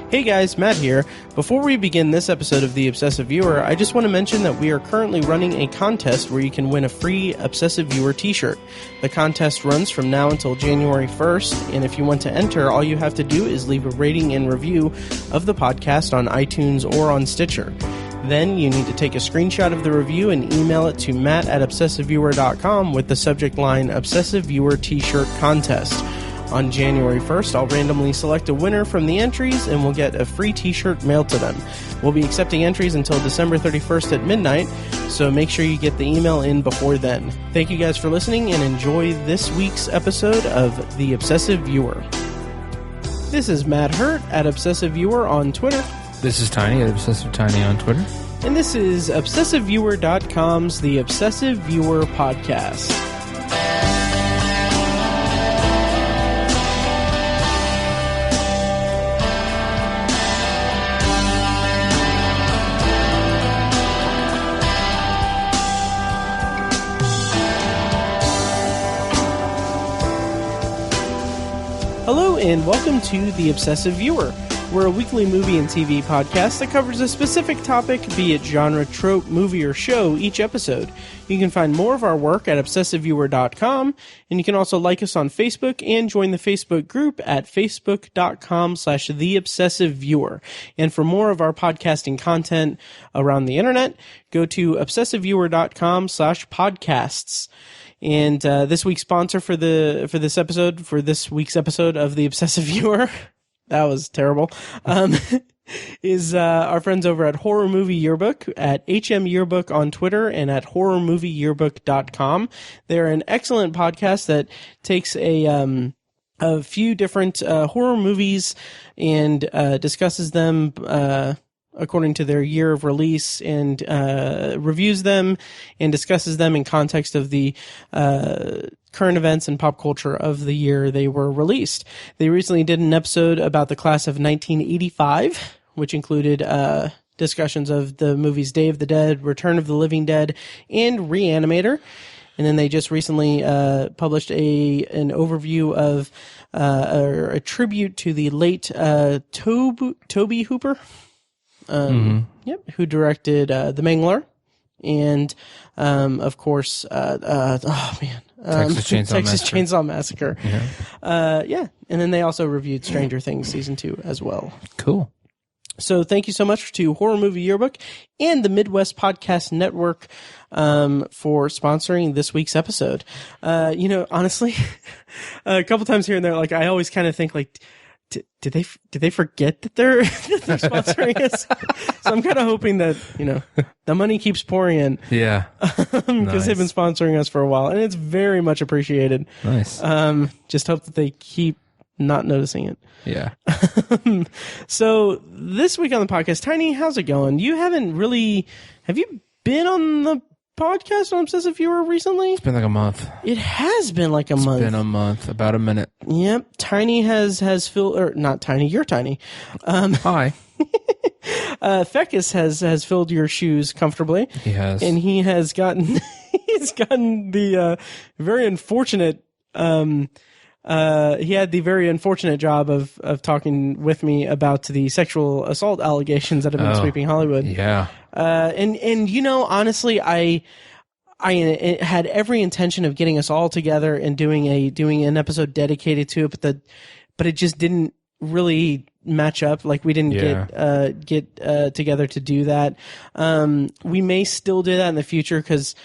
Hey guys, Matt here. Before we begin this episode of The Obsessive Viewer, I just want to mention that we are currently running a contest where you can win a free Obsessive Viewer t-shirt. The contest runs from now until January 1st, and if you want to enter, all you have to do is leave a rating and review of the podcast on iTunes or on Stitcher. Then you need to take a screenshot of the review and email it to matt@obsessiveviewer.com with the subject line Obsessive Viewer T-Shirt Contest. On January 1st, I'll randomly select a winner from the entries and we'll get a free t-shirt mailed to them. We'll be accepting entries until December 31st at midnight, so make sure you get the email in before then. Thank you guys for listening and enjoy this week's episode of The Obsessive Viewer. This is Matt Hurt at Obsessive Viewer on Twitter. This is Tiny at Obsessive Tiny on Twitter. And this is ObsessiveViewer.com's The Obsessive Viewer Podcast. Hello and welcome to The Obsessive Viewer. We're a weekly movie and TV podcast that covers a specific topic, be it genre, trope, movie, or show, each episode. You can find more of our work at ObsessiveViewer.com, and you can also like us on Facebook and join the Facebook group at Facebook.com/TheObsessiveViewer. And for more of our podcasting content around the internet, go to ObsessiveViewer.com/podcasts. And this week's sponsor for this week's episode of The Obsessive Viewer, that was terrible, is our friends over at Horror Movie Yearbook at HM Yearbook on Twitter and at horrormovieyearbook.com. They're an excellent podcast that takes a few different horror movies and discusses them according to their year of release, and reviews them and discusses them in context of the current events and pop culture of the year they were released. They recently did an episode about the class of 1985, which included discussions of the movies Day of the Dead, Return of the Living Dead, and Reanimator. And then they just recently published an overview of a tribute to the late Tobe Hooper. Who directed The Mangler, and of course, Texas Chainsaw Massacre. Yeah. And then they also reviewed Stranger Things season 2 as well. Cool. So thank you so much to Horror Movie Yearbook and the Midwest Podcast Network for sponsoring this week's episode. Honestly, a couple times here and there, like I always kind of think like, did they forget that they're sponsoring us? So I'm kind of hoping that, the money keeps pouring in. Yeah. Because they've been sponsoring us for a while, and it's very much appreciated. Nice. Just hope that they keep not noticing it. Yeah. So this week on the podcast, Tiny, how's it going? Have you been on the podcast on Obsessive Viewer recently? It's been like a month. It has been like a month. It's been a month, about a minute. Yep. Tiny has filled, or not Tiny, you're Tiny. Hi. Fecus has filled your shoes comfortably. He has. And he has gotten, the very unfortunate, he had the very unfortunate job of talking with me about the sexual assault allegations that have been sweeping Hollywood. Yeah. Honestly, I had every intention of getting us all together and doing an episode dedicated to it, but it just didn't really match up. Like we didn't get together to do that. We may still do that in the future because,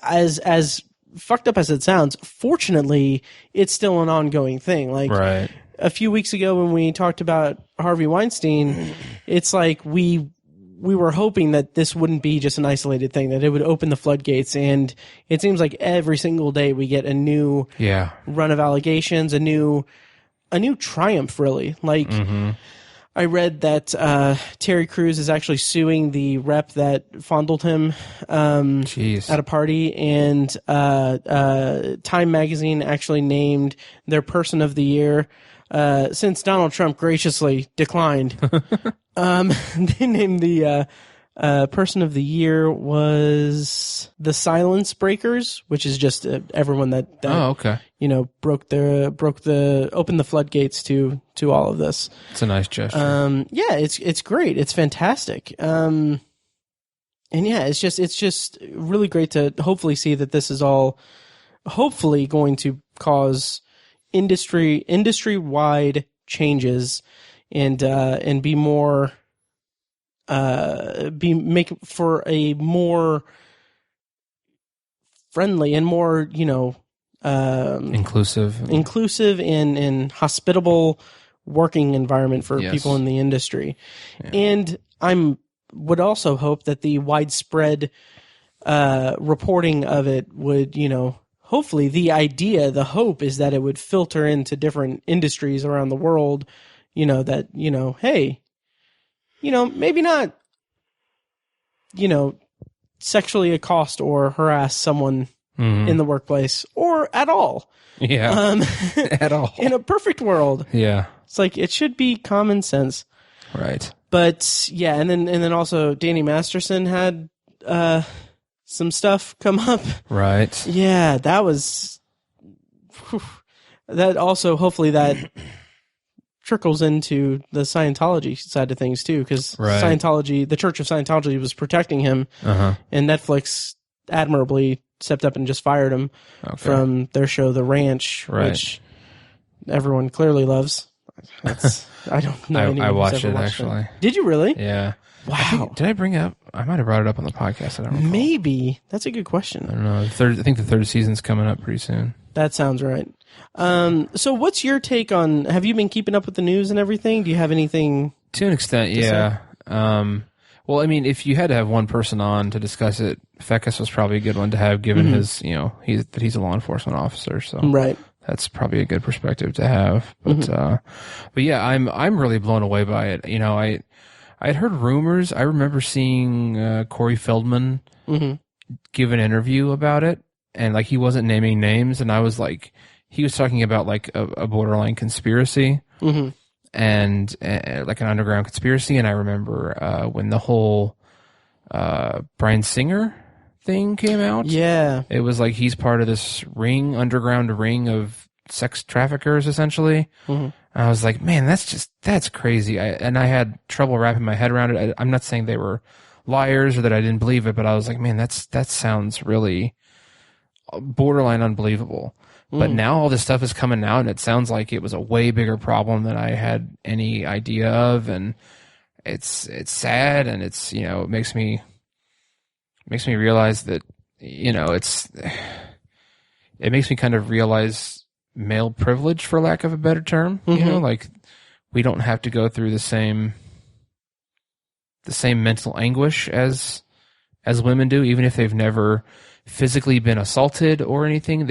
as fucked up as it sounds, fortunately, it's still an ongoing thing. Like right. A few weeks ago when we talked about Harvey Weinstein, it's like we were hoping that this wouldn't be just an isolated thing, that it would open the floodgates, and it seems like every single day we get a new run of allegations, a new triumph, really. Like I read that Terry Crews is actually suing the rep that fondled him at a party, and Time Magazine actually named their Person of the Year, since Donald Trump graciously declined. They named the Person of the year was the Silence Breakers, which is just everyone that Oh, okay. opened the floodgates to all of this. It's a nice gesture. Yeah, it's great. It's fantastic. And yeah, it's just really great to hopefully see that this is all hopefully going to cause industry-wide changes and be more make for a more friendly and more inclusive and hospitable working environment for Yes. people in the industry. Yeah. And would also hope that the widespread reporting of it would, hopefully the hope is that it would filter into different industries around the world, that, hey, maybe not, sexually accost or harass someone in the workplace or at all. Yeah. At all. In a perfect world. Yeah. It's like, it should be common sense. Right. But yeah, and then also Danny Masterson had some stuff come up. Right. Yeah, that was that also hopefully that trickles into the Scientology side of things too, because Right. Scientology, the Church of Scientology, was protecting him, and Netflix admirably stepped up and just fired him from their show The Ranch, Right. which everyone clearly loves. I don't know. anyone I who's watched ever it watched actually. Did you really? Yeah. Wow. Did I bring it up? I might have brought it up on the podcast. I don't know. Maybe. That's a good question. I don't know. I think the third season's coming up pretty soon. That sounds right. So what's your take on, have you been keeping up with the news and everything? Do you have anything? To an extent, yeah. Well, I mean, if you had to have one person on to discuss it, Fecus was probably a good one to have, given his, he's a law enforcement officer. So Right. that's probably a good perspective to have. But, but yeah, I'm really blown away by it. I'd heard rumors. I remember seeing Corey Feldman give an interview about it, and like he wasn't naming names, and I was like, he was talking about like a borderline conspiracy and like an underground conspiracy. And I remember when the whole Bryan Singer thing came out. Yeah. It was like he's part of this underground ring of sex traffickers, essentially. I was like, man, that's crazy. I had trouble wrapping my head around it. I'm not saying they were liars or that I didn't believe it, but I was like, man, that sounds really borderline unbelievable. But now all this stuff is coming out, and it sounds like it was a way bigger problem than I had any idea of, and it's sad, and it's it makes me realize that it makes me kind of realize male privilege, for lack of a better term. Like we don't have to go through the same mental anguish as women do, even if they've never physically been assaulted or anything.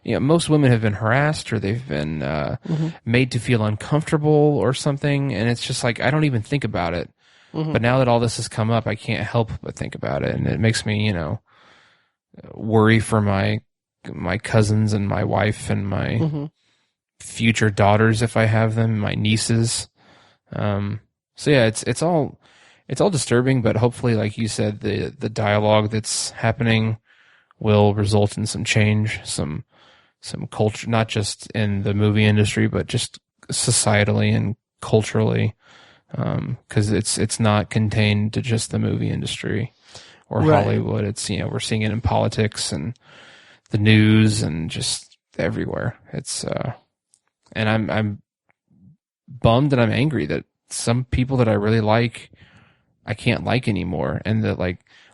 Most women have been harassed, or they've been made to feel uncomfortable or something, and it's just like I don't even think about it. But now that all this has come up, I can't help but think about it, and it makes me worry for my cousins and my wife and my future daughters, if I have them, my nieces. So yeah, it's all disturbing, but hopefully, like you said, the dialogue that's happening will result in some change, some culture, not just in the movie industry, but just societally and culturally, because it's not contained to just the movie industry or Hollywood. It's we're seeing it in politics and the news and just everywhere. It's and I'm bummed and I'm angry that some people that I really like, I can't like anymore. And that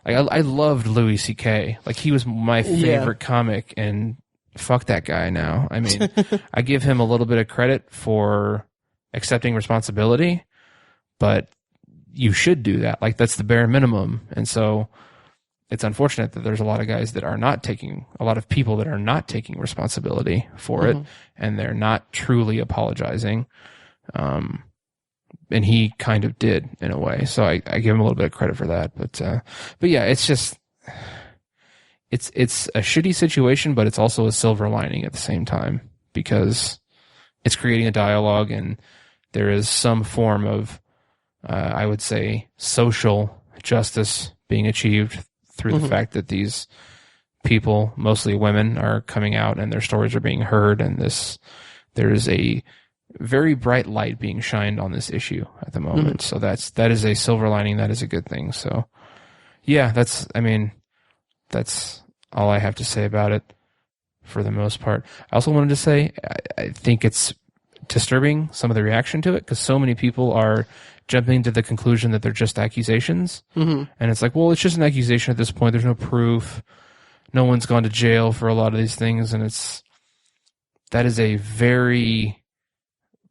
I loved Louis C.K. Like he was my favorite comic, and fuck that guy now. I mean, I give him a little bit of credit for accepting responsibility, but you should do that. Like that's the bare minimum. And so it's unfortunate that there's a lot of people that are not taking responsibility for it, and they're not truly apologizing. And he kind of did in a way. So I give him a little bit of credit for that. But yeah, it's just, it's a shitty situation, but it's also a silver lining at the same time, because it's creating a dialogue, and there is some form of I would say, social justice being achieved through the fact that these people, mostly women, are coming out and their stories are being heard, and there is a very bright light being shined on this issue at the moment. So that is a silver lining. That is a good thing. So yeah, that's all I have to say about it for the most part. I also wanted to say, I think it's disturbing, some of the reaction to it, because so many people are jumping to the conclusion that they're just accusations. And it's like, well, it's just an accusation at this point. There's no proof. No one's gone to jail for a lot of these things. And that is a very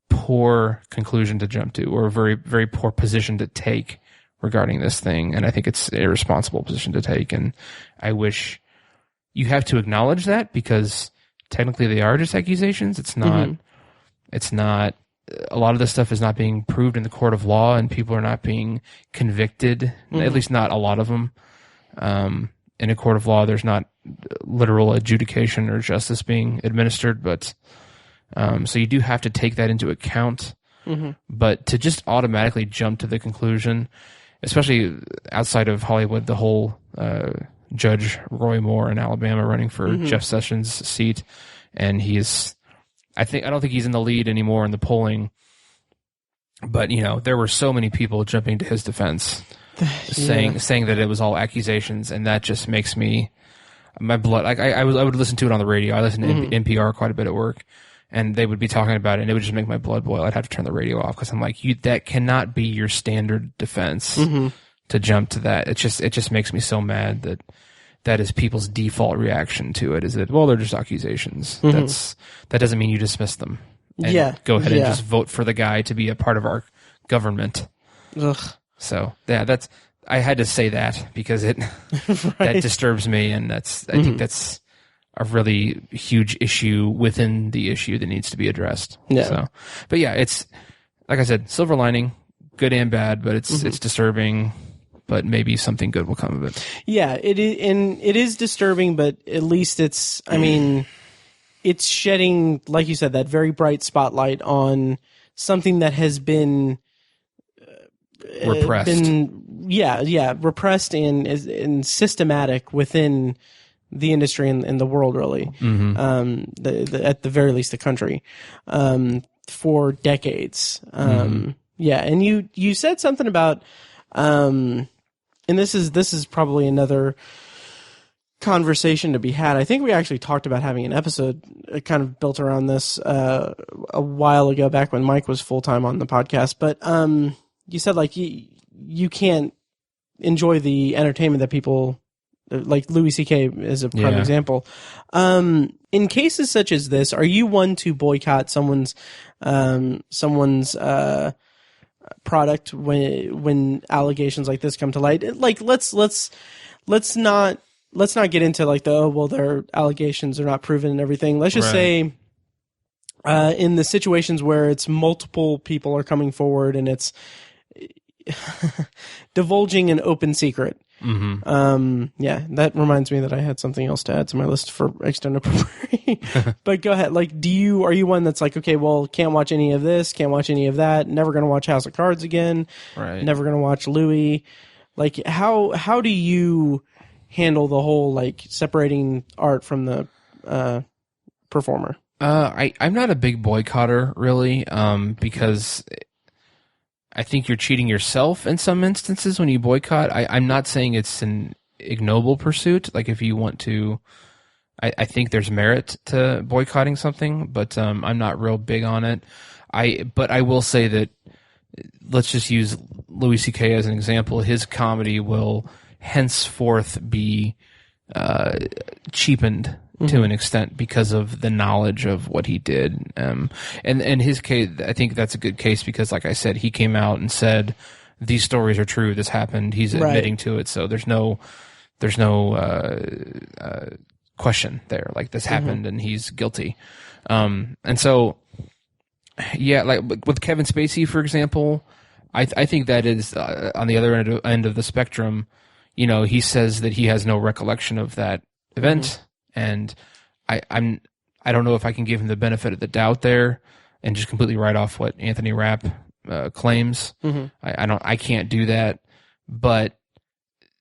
poor conclusion to jump to, or a very, very poor position to take regarding this thing. And I think it's a irresponsible position to take. And I wish you have to acknowledge that, because technically they are just accusations. It's not, a lot of this stuff is not being proved in the court of law, and people are not being convicted, at least not a lot of them. In a court of law, there's not literal adjudication or justice being administered, but so you do have to take that into account. But to just automatically jump to the conclusion, especially outside of Hollywood, the whole Judge Roy Moore in Alabama running for Jeff Sessions' seat, and I don't think he's in the lead anymore in the polling, but there were so many people jumping to his defense, saying that it was all accusations, and that just makes my blood. Like I would listen to it on the radio. I listen to NPR quite a bit at work, and they would be talking about it, and it would just make my blood boil. I'd have to turn the radio off, because I'm like, that cannot be your standard defense to jump to that. It just makes me so mad that is people's default reaction to it, is that, well, they're just accusations. That doesn't mean you dismiss them. And go ahead and just vote for the guy to be a part of our government. So yeah, I had to say that, because that disturbs me, and I think that's a really huge issue within the issue that needs to be addressed. So, but yeah, it's, like I said, silver lining, good and bad, but it's disturbing. But maybe something good will come of it. Yeah, it is disturbing, but at least it's shedding, like you said, that very bright spotlight on something that has been repressed. Repressed and systematic within the industry and the world, really. At the very least, the country, for decades. Yeah, and you said something about. And this is probably another conversation to be had. I think we actually talked about having an episode kind of built around this a while ago, back when Mike was full-time on the podcast. But you said, like, you can't enjoy the entertainment that people, like Louis C.K. is a prime example. In cases such as this, are you one to boycott someone's product when allegations like this come to light? Like, let's not get into like their allegations are not proven and everything. Let's just say in the situations where it's multiple people are coming forward and it's divulging an open secret. That reminds me that I had something else to add to my list for extended Potpourri. But go ahead. Like, are you one that's like, okay, well, can't watch any of this, can't watch any of that, never going to watch House of Cards again, never going to watch Louis? Like, how do you handle the whole, like, separating art from the performer? I'm not a big boycotter, really, because I think you're cheating yourself in some instances when you boycott. I'm not saying it's an ignoble pursuit. Like, if you want to, I think there's merit to boycotting something, but I'm not real big on it. But I will say that, let's just use Louis C.K. as an example. His comedy will henceforth be cheapened to an extent because of the knowledge of what he did. And in his case, I think that's a good case because, like I said, he came out and said, these stories are true, this happened, he's admitting to it, so there's no question there. Like, this happened and he's guilty. And so, yeah, like with Kevin Spacey, for example, I think that is on the other end of the spectrum. You know, he says that he has no recollection of that event. And I don't know if I can give him the benefit of the doubt there and just completely write off what Anthony Rapp claims. I can't do that, but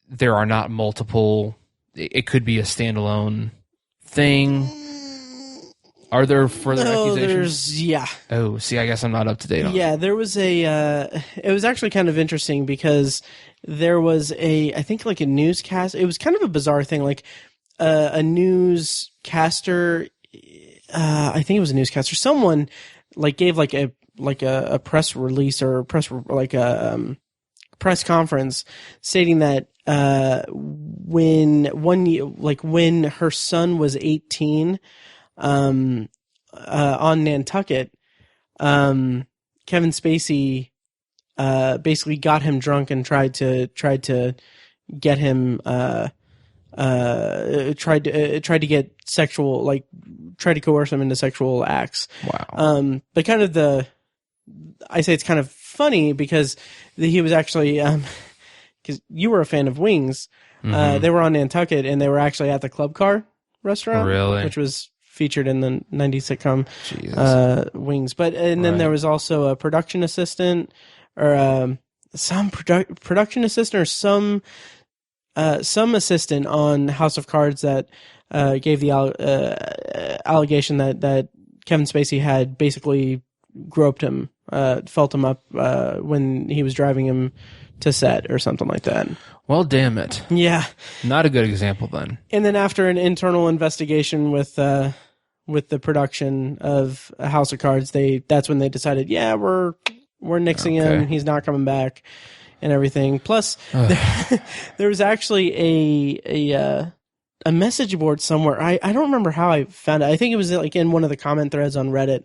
there are not multiple. It could be a standalone thing. Are there further accusations? Yeah. Oh, see, I guess I'm not up to date on Yeah, there was it was actually kind of interesting because there was I think like a newscast. It was kind of a bizarre thing, like a newscaster, I think it was a newscaster. Someone like gave like a press release or press conference stating that when her son was 18, on Nantucket, Kevin Spacey basically got him drunk and tried to get him tried to get sexual, like tried to coerce him into sexual acts. Wow. But kind of I say it's kind of funny because he was actually because you were a fan of Wings. They were on Nantucket and they were actually at the Club Car restaurant, really, which was featured in the 90s sitcom Wings. But and then there was also a production assistant or some production assistant or some assistant on House of Cards that gave the allegation that Kevin Spacey had basically groped him, felt him up when he was driving him to set or something like that. Well, damn it. Yeah. Not a good example then. And then after an internal investigation with the production of House of Cards, that's when they decided, yeah, we're nixing him. He's not coming back and everything. Plus, there was actually a message board somewhere. I don't remember how I found it. I think it was like in one of the comment threads on Reddit.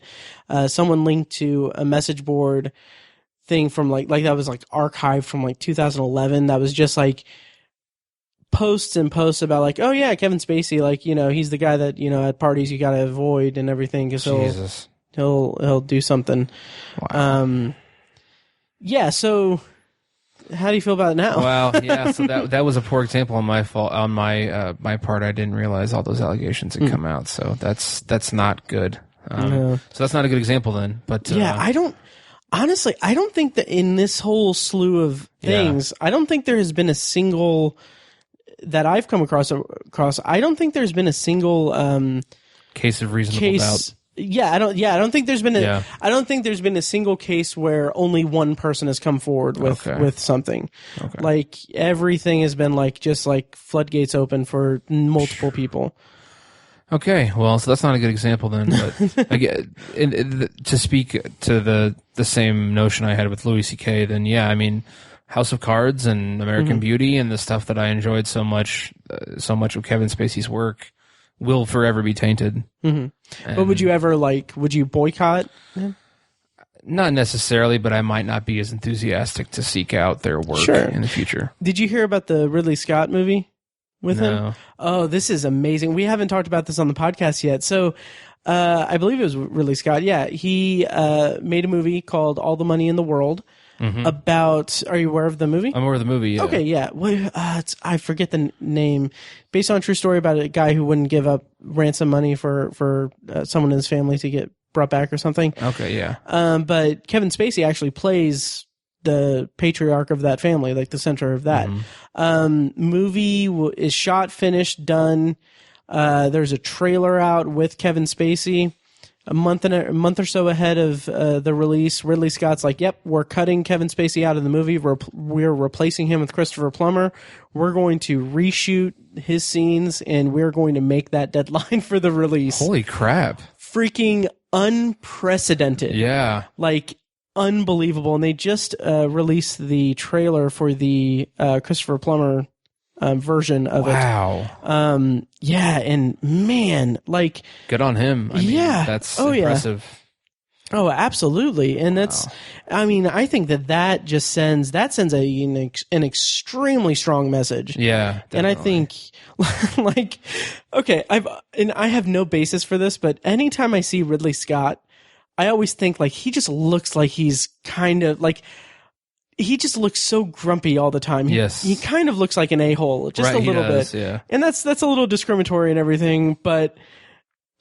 Someone linked to a message board thing from like that was like archived from like 2011. That was just like posts and posts about like, oh yeah, Kevin Spacey, like, you know, he's the guy that, you know, at parties you gotta avoid and everything because he'll do something. Wow. Yeah. So how do you feel about it now? Well, yeah. So that was a poor example on my fault. On my part, I didn't realize all those allegations had come out. So that's not good. So that's not a good example then. But yeah, I don't think that in this whole slew of things, I don't think there has been a single that I've come across. I don't think there's been a single case of reasonable doubt. Yeah, I don't think there's been I don't think there's been a single case where only one person has come forward with something. Okay. Like everything has been like just like floodgates open for multiple people. Okay, well, so that's not a good example then. But again, to speak to the same notion I had with Louis C.K., then yeah, I mean, House of Cards and American Beauty and the stuff that I enjoyed so much of Kevin Spacey's work will forever be tainted. But would you ever would you boycott him? Not necessarily, but I might not be as enthusiastic to seek out their work in the future. Did you hear about the Ridley Scott movie with him? Oh, this is amazing. We haven't talked about this on the podcast yet. So I believe it was Ridley Scott. Yeah, he made a movie called All the Money in the World about... Are you aware of the movie? I'm aware of the movie, yeah. Okay, yeah. Well, I forget the name. Based on a true story about a guy who wouldn't give up ransom money for someone in his family to get brought back or something. Okay, yeah. But Kevin Spacey actually plays the patriarch of that family, like the center of that. Movie is shot, finished, done. There's a trailer out with Kevin Spacey. A month or so ahead of the release, Ridley Scott's like, "Yep, we're cutting Kevin Spacey out of the movie. We're replacing him with Christopher Plummer. We're going to reshoot his scenes, and we're going to make that deadline for the release." Holy crap! Freaking unprecedented! Yeah, like unbelievable. And they just released the trailer for the Christopher Plummer version of it. Wow. Yeah, and man, like, good on him. I mean, that's impressive. Yeah. Oh, absolutely. And that's, I mean, I think that just sends an extremely strong message. Yeah. Definitely. And I think like, okay, I have no basis for this, but anytime I see Ridley Scott, I always think like he just looks like he's kind of like, he just looks so grumpy all the time. He kind of looks like an a-hole, just a little bit. Yeah. And that's a little discriminatory and everything, but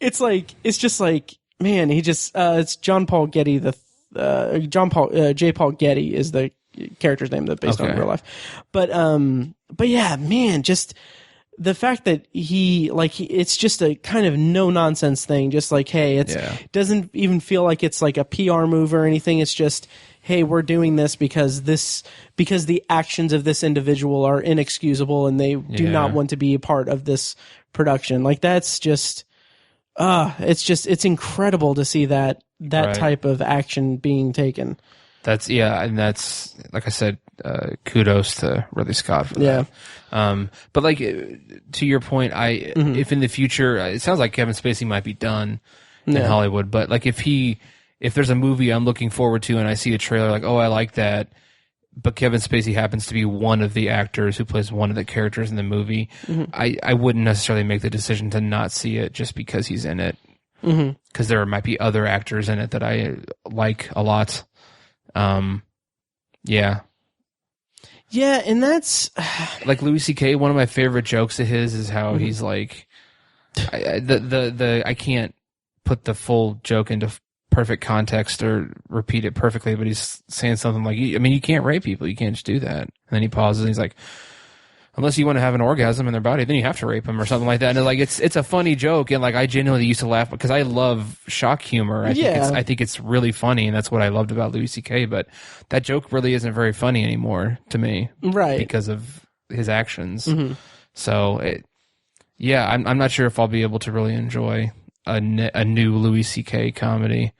it's just like, man, he just, it's John Paul Getty J. Paul Getty is the character's name that's based on real life. But yeah, man, just the fact that it's just a kind of no nonsense thing. Just like, hey, it doesn't even feel like it's like a PR move or anything. It's just, hey, we're doing this because the actions of this individual are inexcusable and they do not want to be a part of this production. Like, that's just, it's incredible to see that type of action being taken. That's like I said, kudos to Ridley Scott for that. But like, to your point, if in the future, it sounds like Kevin Spacey might be done in Hollywood, but like if there's a movie I'm looking forward to and I see a trailer like, oh, I like that, but Kevin Spacey happens to be one of the actors who plays one of the characters in the movie, I wouldn't necessarily make the decision to not see it just because he's in it. Because there might be other actors in it that I like a lot. Yeah, and that's like Louis C.K. One of my favorite jokes of his is how he's like, I can't put the full joke into perfect context or repeat it perfectly, but he's saying something like, I mean, you can't rape people, you can't just do that. And then he pauses and he's like, unless you want to have an orgasm in their body, then you have to rape them or something like that. And like, it's a funny joke, and like I genuinely used to laugh because I love shock humor. I think it's really funny, and that's what I loved about Louis C.K. But that joke really isn't very funny anymore to me, right? Because of his actions. So I'm not sure if I'll be able to really enjoy a new Louis C.K. comedy.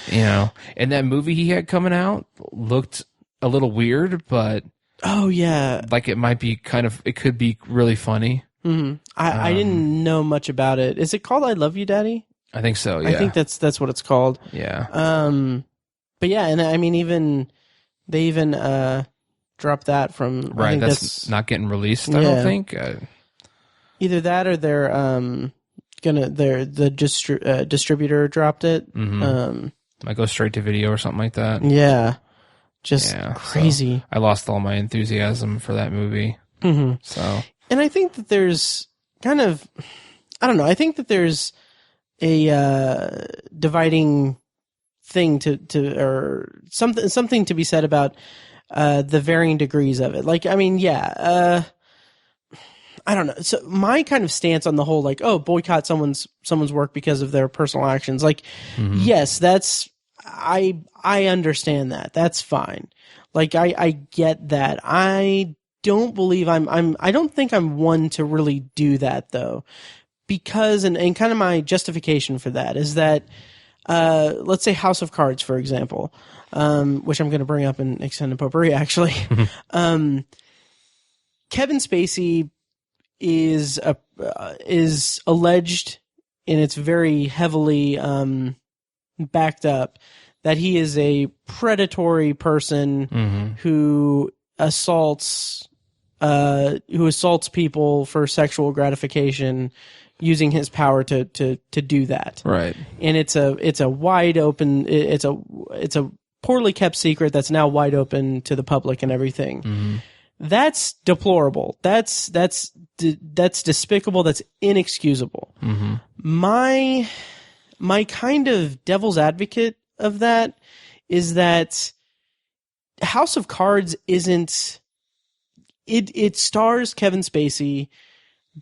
You know, and that movie he had coming out looked a little weird, but. Oh yeah, like it could be really funny. I didn't know much about it. Is it called I Love You, Daddy? I think so. Yeah, I think that's what it's called. Yeah. But yeah, and I mean, they even dropped that from right. I think that's not getting released. I don't think. Either that or the distributor dropped it. Might go straight to video or something like that. Yeah. Just crazy. So I lost all my enthusiasm for that movie. So, and I think that there's kind of, I don't know. I think that there's a dividing thing or something to be said about the varying degrees of it. Like, I mean, I don't know. So my kind of stance on the whole, like, oh, boycott someone's work because of their personal actions. Like, yes, that's. I understand that. That's fine. Like, I get that. I don't believe I don't think I'm one to really do that though. Because, and kind of my justification for that is that, let's say House of Cards, for example, which I'm going to bring up in Extended Potpourri, actually. Kevin Spacey is alleged, and it's very heavily, backed up, that he is a predatory person who assaults people for sexual gratification using his power to do that. Right. And it's a wide open, it's a poorly kept secret that's now wide open to the public and everything. That's deplorable. That's despicable. That's inexcusable. My kind of devil's advocate of that is that House of Cards isn't, it stars Kevin Spacey,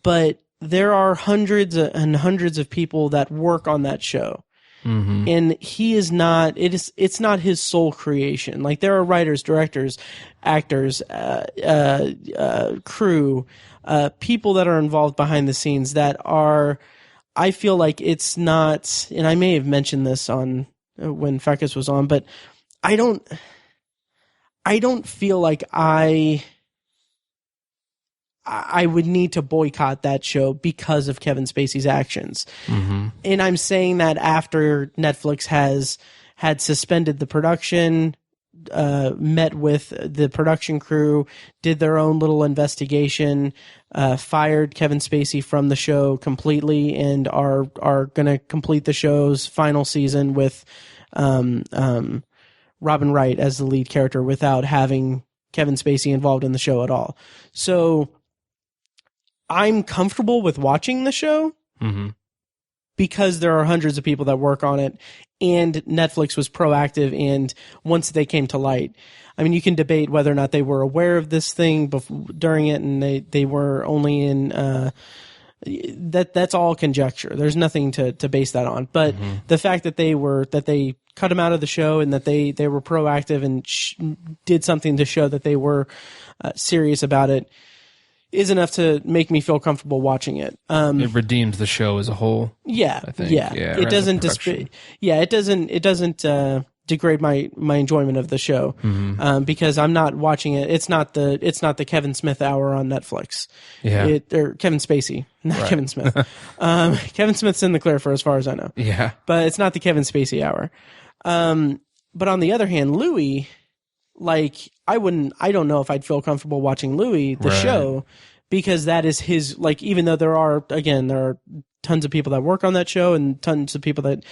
but there are hundreds and hundreds of people that work on that show. And he is not, it's not his sole creation. Like, there are writers, directors, actors, crew, people that are involved behind the scenes that are, I feel like it's not, and I may have mentioned this on when Fekas was on, but I don't feel like I would need to boycott that show because of Kevin Spacey's actions. And I'm saying that after Netflix had suspended the production, met with the production crew, did their own little investigation, fired Kevin Spacey from the show completely, and are going to complete the show's final season with Robin Wright as the lead character without having Kevin Spacey involved in the show at all. So I'm comfortable with watching the show because there are hundreds of people that work on it, and Netflix was proactive, and once they came to light, I mean, you can debate whether or not they were aware of this thing during it, and they were only in that's all conjecture. There's nothing to base that on. But the fact that they cut him out of the show, and that they were proactive and did something to show that they were serious about it, is enough to make me feel comfortable watching it. It redeems the show as a whole. Yeah, I think. yeah. It doesn't it doesn't degrade my enjoyment of the show, because I'm not watching it. It's not the Kevin Smith hour on Netflix. Yeah, or Kevin Spacey, not Kevin Smith. Kevin Smith's in the clear for as far as I know. Yeah, but it's not the Kevin Spacey hour. But on the other hand, Louis, like, I don't know if I'd feel comfortable watching Louis, the show, because that is his, like, even though there are tons of people that work on that show and tons of people that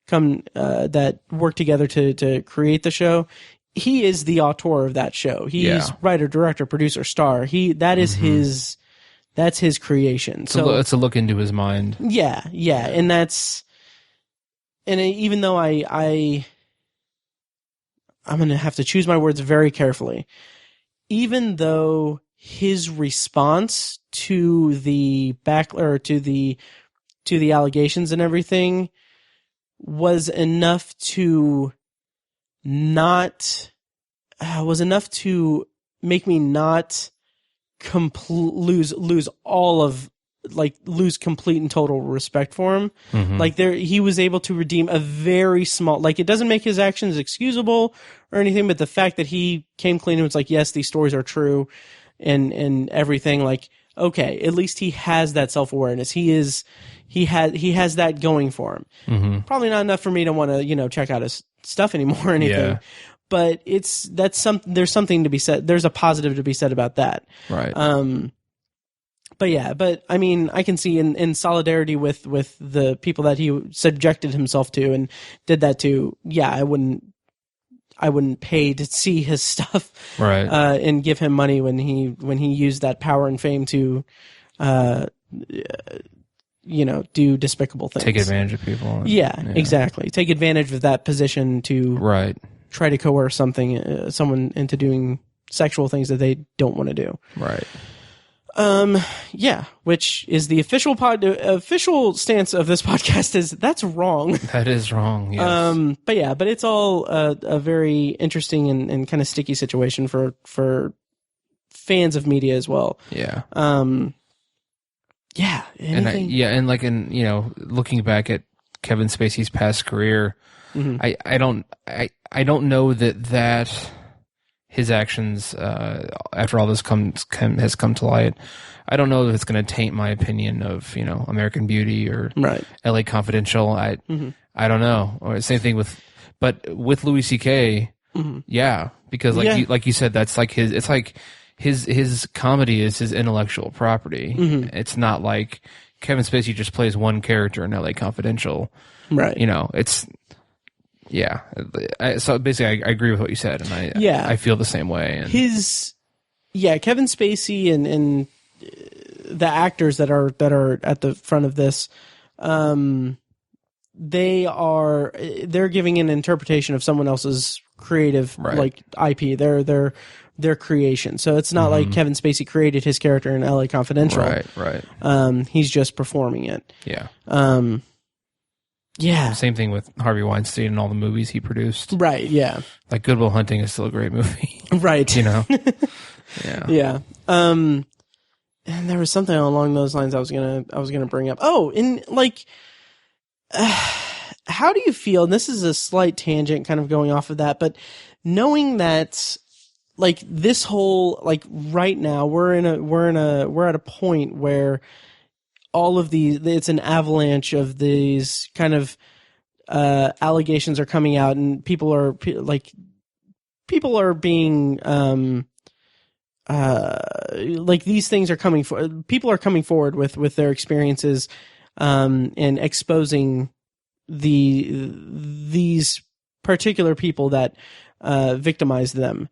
come, that work together to create the show, he is the auteur of that show. He's writer, director, producer, star. That is that's his creation. So it's a look into his mind. Yeah. And even though I'm going to have to choose my words very carefully. Even though his response to the to the allegations and everything was enough to make me not lose complete and total respect for him. Like, he was able to redeem a very small, like, it doesn't make his actions excusable or anything, but the fact that he came clean and was like, yes, these stories are true and everything, like, okay, at least he has that self-awareness. He has that going for him. Probably not enough for me to want to, check out his stuff anymore or anything. Yeah. But there's something to be said. There's a positive to be said about that. Right. But I mean, I can see in solidarity with the people that he subjected himself to and did that to. Yeah, I wouldn't pay to see his stuff, right? And give him money when he used that power and fame to, do despicable things. Take advantage of people. Yeah, exactly. Take advantage of that position to try to coerce someone into doing sexual things that they don't want to do. Right. Which is the official stance of this podcast is that's wrong. That is wrong. Yes. But it's all a very interesting and kind of sticky situation for fans of media as well. Yeah. Anything? Looking back at Kevin Spacey's past career, I don't know that his actions after all this has come to light, I don't know if it's going to taint my opinion of American Beauty or L.A. Confidential. I don't know. Or same thing with Louis C.K. Yeah, because like you said, that's like his. It's like his comedy is his intellectual property. It's not like Kevin Spacey just plays one character in L.A. Confidential. Right. It's. Yeah. So basically, I agree with what you said, and I feel the same way. And Kevin Spacey and the actors that are at the front of this, they're giving an interpretation of someone else's creative like IP, their creation. So it's not like Kevin Spacey created his character in L.A. Confidential. Right. He's just performing it. Yeah. Yeah. Same thing with Harvey Weinstein and all the movies he produced. Right, yeah. Like Good Will Hunting is still a great movie. Right. Yeah. Yeah. And there was something along those lines I was gonna bring up. Oh, how do you feel, and this is a slight tangent kind of going off of that, but knowing that like this whole, like right now we're at a point where all of these, it's an avalanche of these kind of allegations are coming out, and people are being like these things are coming for, people are coming forward with their experiences and exposing these particular people that victimized them,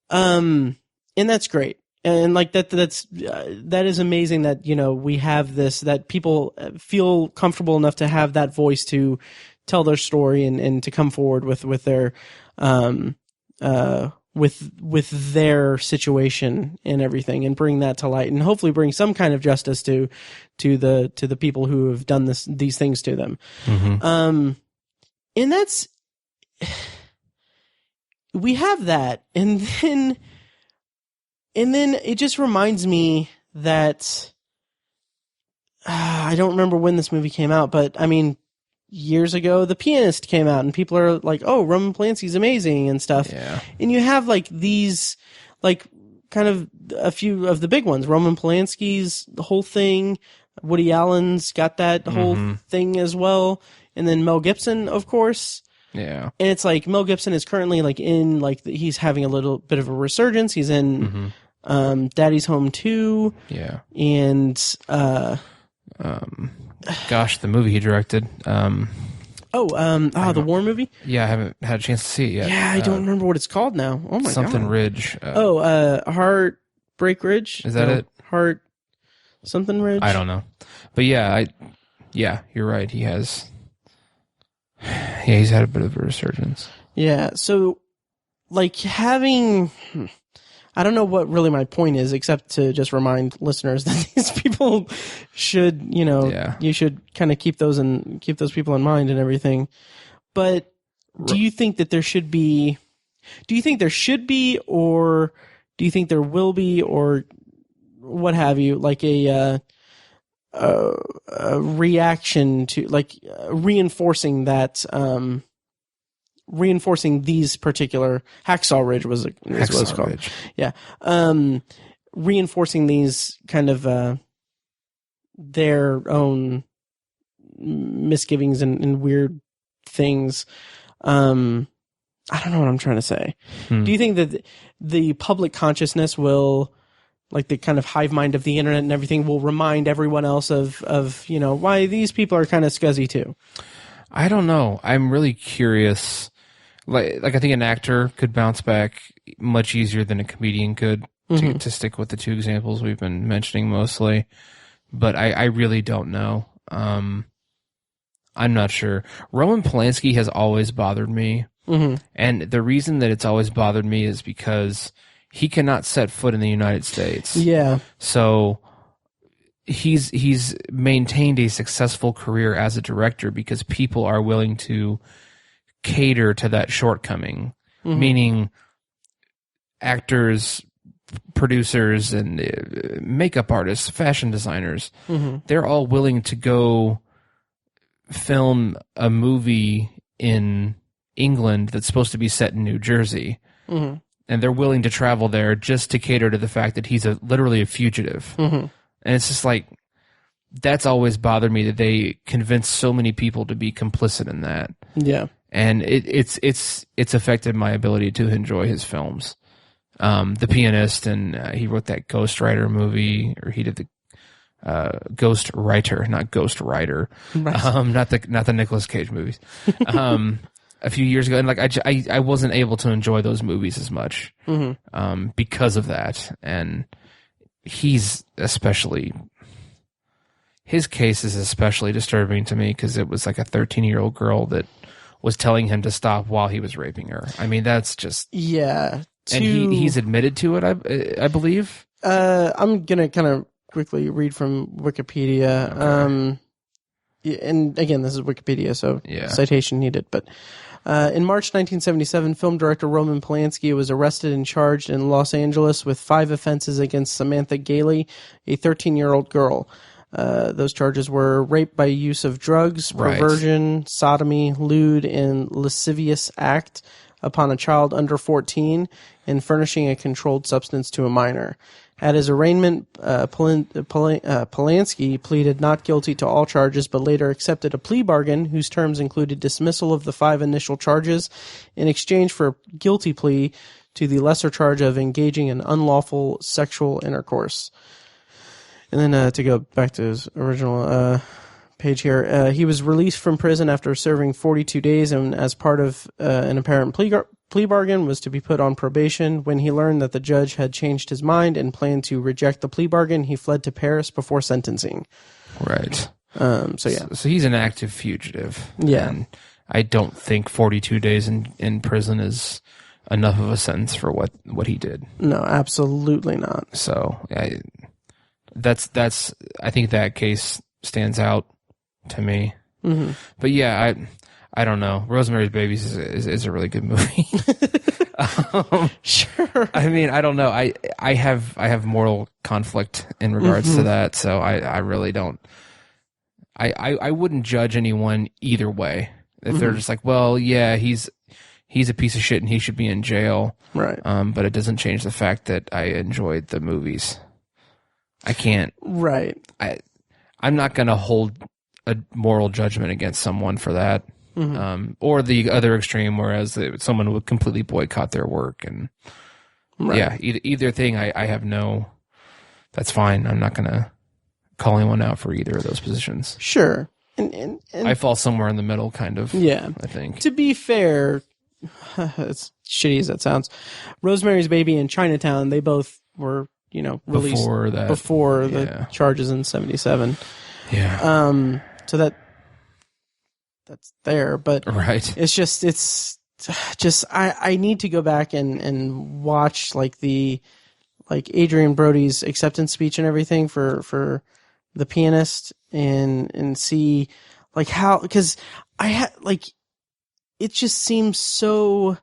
and that's great. And like that is amazing that, we have this, that people feel comfortable enough to have that voice to tell their story and to come forward with their with their situation and everything, and bring that to light, and hopefully bring some kind of justice to the people who have done these things to them. And that's, we have that, and then it just reminds me that I don't remember when this movie came out, but I mean, years ago, The Pianist came out, and people are like, "Oh, Roman Polanski's amazing" and stuff. Yeah. And you have like these, like kind of a few of the big ones. Roman Polanski's the whole thing. Woody Allen's got that whole thing as well, and then Mel Gibson, of course. Yeah. And it's like Mel Gibson is currently like in like he's having a little bit of a resurgence. He's in Daddy's Home 2. Yeah. And gosh, the movie he directed. The war movie? Yeah, I haven't had a chance to see it yet. Yeah, I don't remember what it's called now. Oh my god. Something Ridge. Heartbreak Ridge? Is that it? Heart something Ridge? I don't know. But yeah, you're right. He has he's had a bit of a resurgence. Yeah, so like having I don't know what really my point is, except to just remind listeners that these people should, you should kind of keep those people in mind and everything. But do you think that there should be, or do you think there will be, or what have you, like a reaction to, like, reinforcing that, reinforcing these particular Hacksaw Ridge was what it's called. Ridge. Yeah. Reinforcing these kind of their own misgivings and weird things. I don't know what I'm trying to say. Do you think that the public consciousness will, like the kind of hive mind of the internet and everything, will remind everyone else of why these people are kind of scuzzy too? I don't know. I'm really curious. Like I think an actor could bounce back much easier than a comedian could, to stick with the two examples we've been mentioning mostly. But I really don't know. I'm not sure. Roman Polanski has always bothered me. And the reason that it's always bothered me is because he cannot set foot in the United States. Yeah. So he's maintained a successful career as a director because people are willing to cater to that shortcoming, meaning actors, producers, and makeup artists, fashion designers, they're all willing to go film a movie in England that's supposed to be set in New Jersey. And they're willing to travel there just to cater to the fact that he's literally a fugitive. And it's just like, that's always bothered me, that they convince so many people to be complicit in that. Yeah. And it's affected my ability to enjoy his films. The Pianist, and he wrote that Ghost Rider movie, or he did the Ghost Writer, not Ghost Rider, right. Not the Nicolas Cage movies. A few years ago, and like I wasn't able to enjoy those movies as much because of that. And his case is especially disturbing to me because it was like a 13-year-old girl that was telling him to stop while he was raping her. I mean, that's just... Yeah. And he's admitted to it, I believe. I'm going to kind of quickly read from Wikipedia. Okay. And again, this is Wikipedia, so citation needed. But in March 1977, film director Roman Polanski was arrested and charged in Los Angeles with 5 offenses against Samantha Gailey, a 13-year-old girl. Those charges were rape by use of drugs, perversion, sodomy, lewd, and lascivious act upon a child under 14, and furnishing a controlled substance to a minor. At his arraignment, Polanski pleaded not guilty to all charges, but later accepted a plea bargain whose terms included dismissal of the 5 initial charges in exchange for a guilty plea to the lesser charge of engaging in unlawful sexual intercourse. And then to go back to his original page here, he was released from prison after serving 42 days, and as part of an apparent plea bargain was to be put on probation. When he learned that the judge had changed his mind and planned to reject the plea bargain, he fled to Paris before sentencing. Right. So yeah. So he's an active fugitive. Yeah. And I don't think 42 days in prison is enough of a sentence for what he did. No, absolutely not. So I think that case stands out to me. Mm-hmm. But yeah, I don't know. Rosemary's Babies is a really good movie. Sure. I mean, I don't know. I have moral conflict in regards to that, so I really don't. I wouldn't judge anyone either way. If they're just like, well, yeah, he's a piece of shit and he should be in jail. Right. But it doesn't change the fact that I enjoyed the movies. I can't. Right. I'm not going to hold a moral judgment against someone for that. Or the other extreme, whereas someone would completely boycott their work. And yeah, either thing, I have no, that's fine. I'm not going to call anyone out for either of those positions. Sure. And I fall somewhere in the middle, kind of. Yeah. I think. To be fair, as shitty as that sounds, Rosemary's Baby and Chinatown, they both were, released before the charges in 1977. Yeah. So that's there, but right. It's just I need to go back and watch like Adrian Brody's acceptance speech and everything for The Pianist and see like how, because it just seems so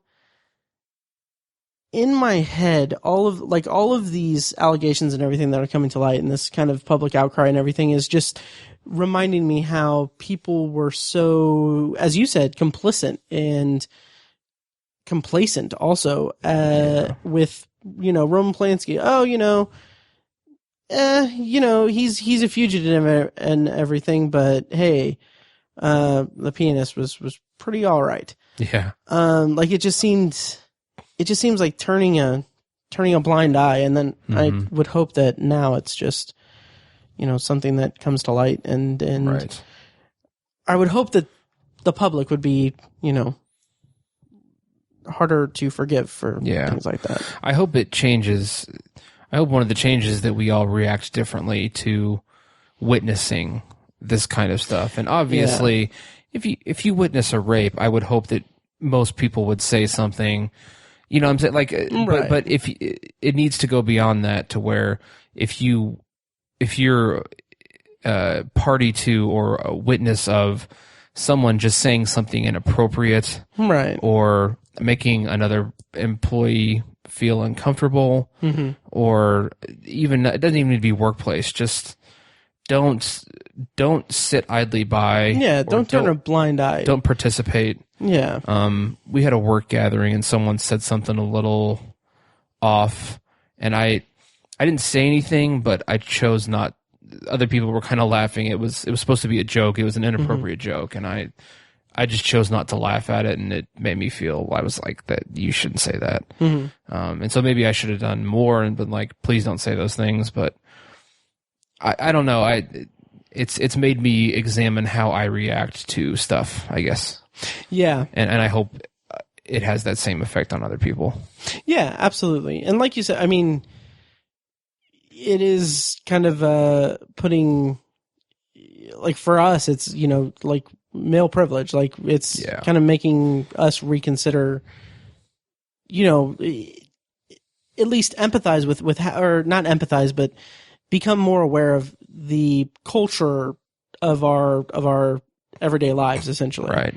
in my head, all of these allegations and everything that are coming to light and this kind of public outcry and everything is just reminding me how people were so, as you said, complicit and complacent also with, Roman Polanski. Oh, he's a fugitive and everything, but hey, The Pianist was pretty all right. Yeah. It just seems like turning a blind eye, and then I would hope that now it's just, something that comes to light, and right. I would hope that the public would be, harder to forgive for things like that. I hope it changes. I hope one of the changes is that we all react differently to witnessing this kind of stuff. And obviously, if you witness a rape, I would hope that most people would say something. You know what I'm saying? Like, right. but if it needs to go beyond that to where if you're party to or a witness of someone just saying something inappropriate, right, or making another employee feel uncomfortable, or even, it doesn't even need to be workplace, just don't sit idly by. Yeah, don't turn a blind eye. Don't participate. Yeah. We had a work gathering and someone said something a little off, and I didn't say anything, but I chose not. Other people were kind of laughing. It was supposed to be a joke. It was an inappropriate joke, and I just chose not to laugh at it, and it made me feel, I was like, that you shouldn't say that. And so maybe I should have done more and been like, please don't say those things. But I don't know. It's made me examine how I react to stuff, I guess. Yeah. And I hope it has that same effect on other people. Yeah, absolutely. And like you said, I mean, it is kind of putting, like, for us, it's, like male privilege. Like, it's kind of making us reconsider, at least empathize with how, or not empathize, but become more aware of the culture of our everyday lives, essentially. Right.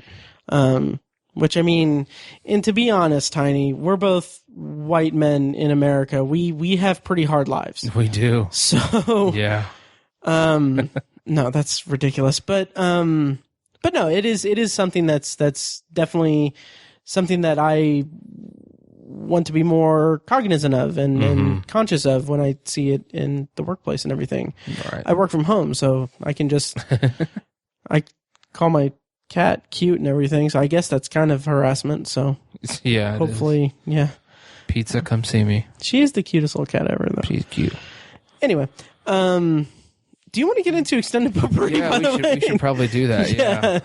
Which, I mean, and to be honest, Tiny, we're both white men in America. We have pretty hard lives. We do. So yeah. No, that's ridiculous. But no, it is something that's definitely something that I want to be more cognizant of and conscious of when I see it in the workplace and everything. Right. I work from home, so I can just I call my cat cute and everything, so I guess that's kind of harassment. So yeah, hopefully, Pizza, come see me. She is the cutest little cat ever, though. She's cute. Anyway, do you want to get into extended potpourri? Yeah, we should probably do that. Yeah.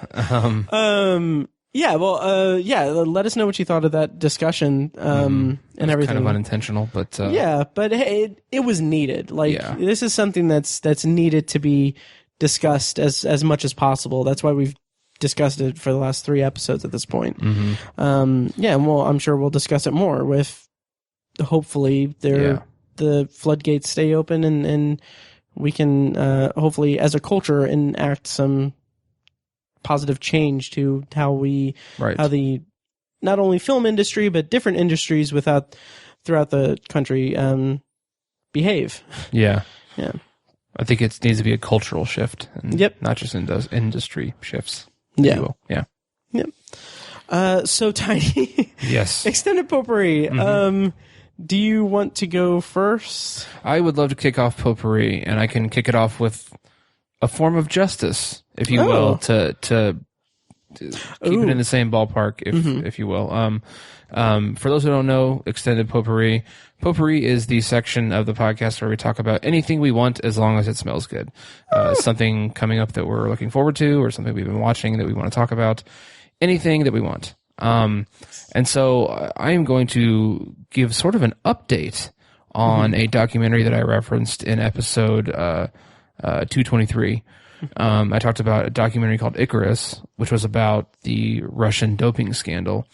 Let us know what you thought of that discussion and everything. Kind of unintentional, but but hey, it was needed. Like this is something that's needed to be discussed as much as possible. That's why we've discussed it for the last 3 episodes at this point. Mm-hmm. Yeah, and I'm sure we'll discuss it more with, hopefully, the floodgates stay open and we can, hopefully, as a culture, enact some positive change to how the, not only film industry, but different industries throughout the country, behave. Yeah. Yeah. I think it needs to be a cultural shift. And Yep. Not just in those industry shifts. If Yeah. you will. Yeah. Yep. So Tiny. Yes. Extended Potpourri. Mm-hmm. Do you want to go first? I would love to kick off Potpourri, and I can kick it off with a form of justice, if you will, to keep it in the same ballpark, if you will. For those who don't know, Extended Potpourri. Potpourri is the section of the podcast where we talk about anything we want as long as it smells good. Something coming up that we're looking forward to, or something we've been watching that we want to talk about. Anything that we want. And so I am going to give sort of an update on a documentary that I referenced in episode 223. I talked about a documentary called Icarus, which was about the Russian doping scandal.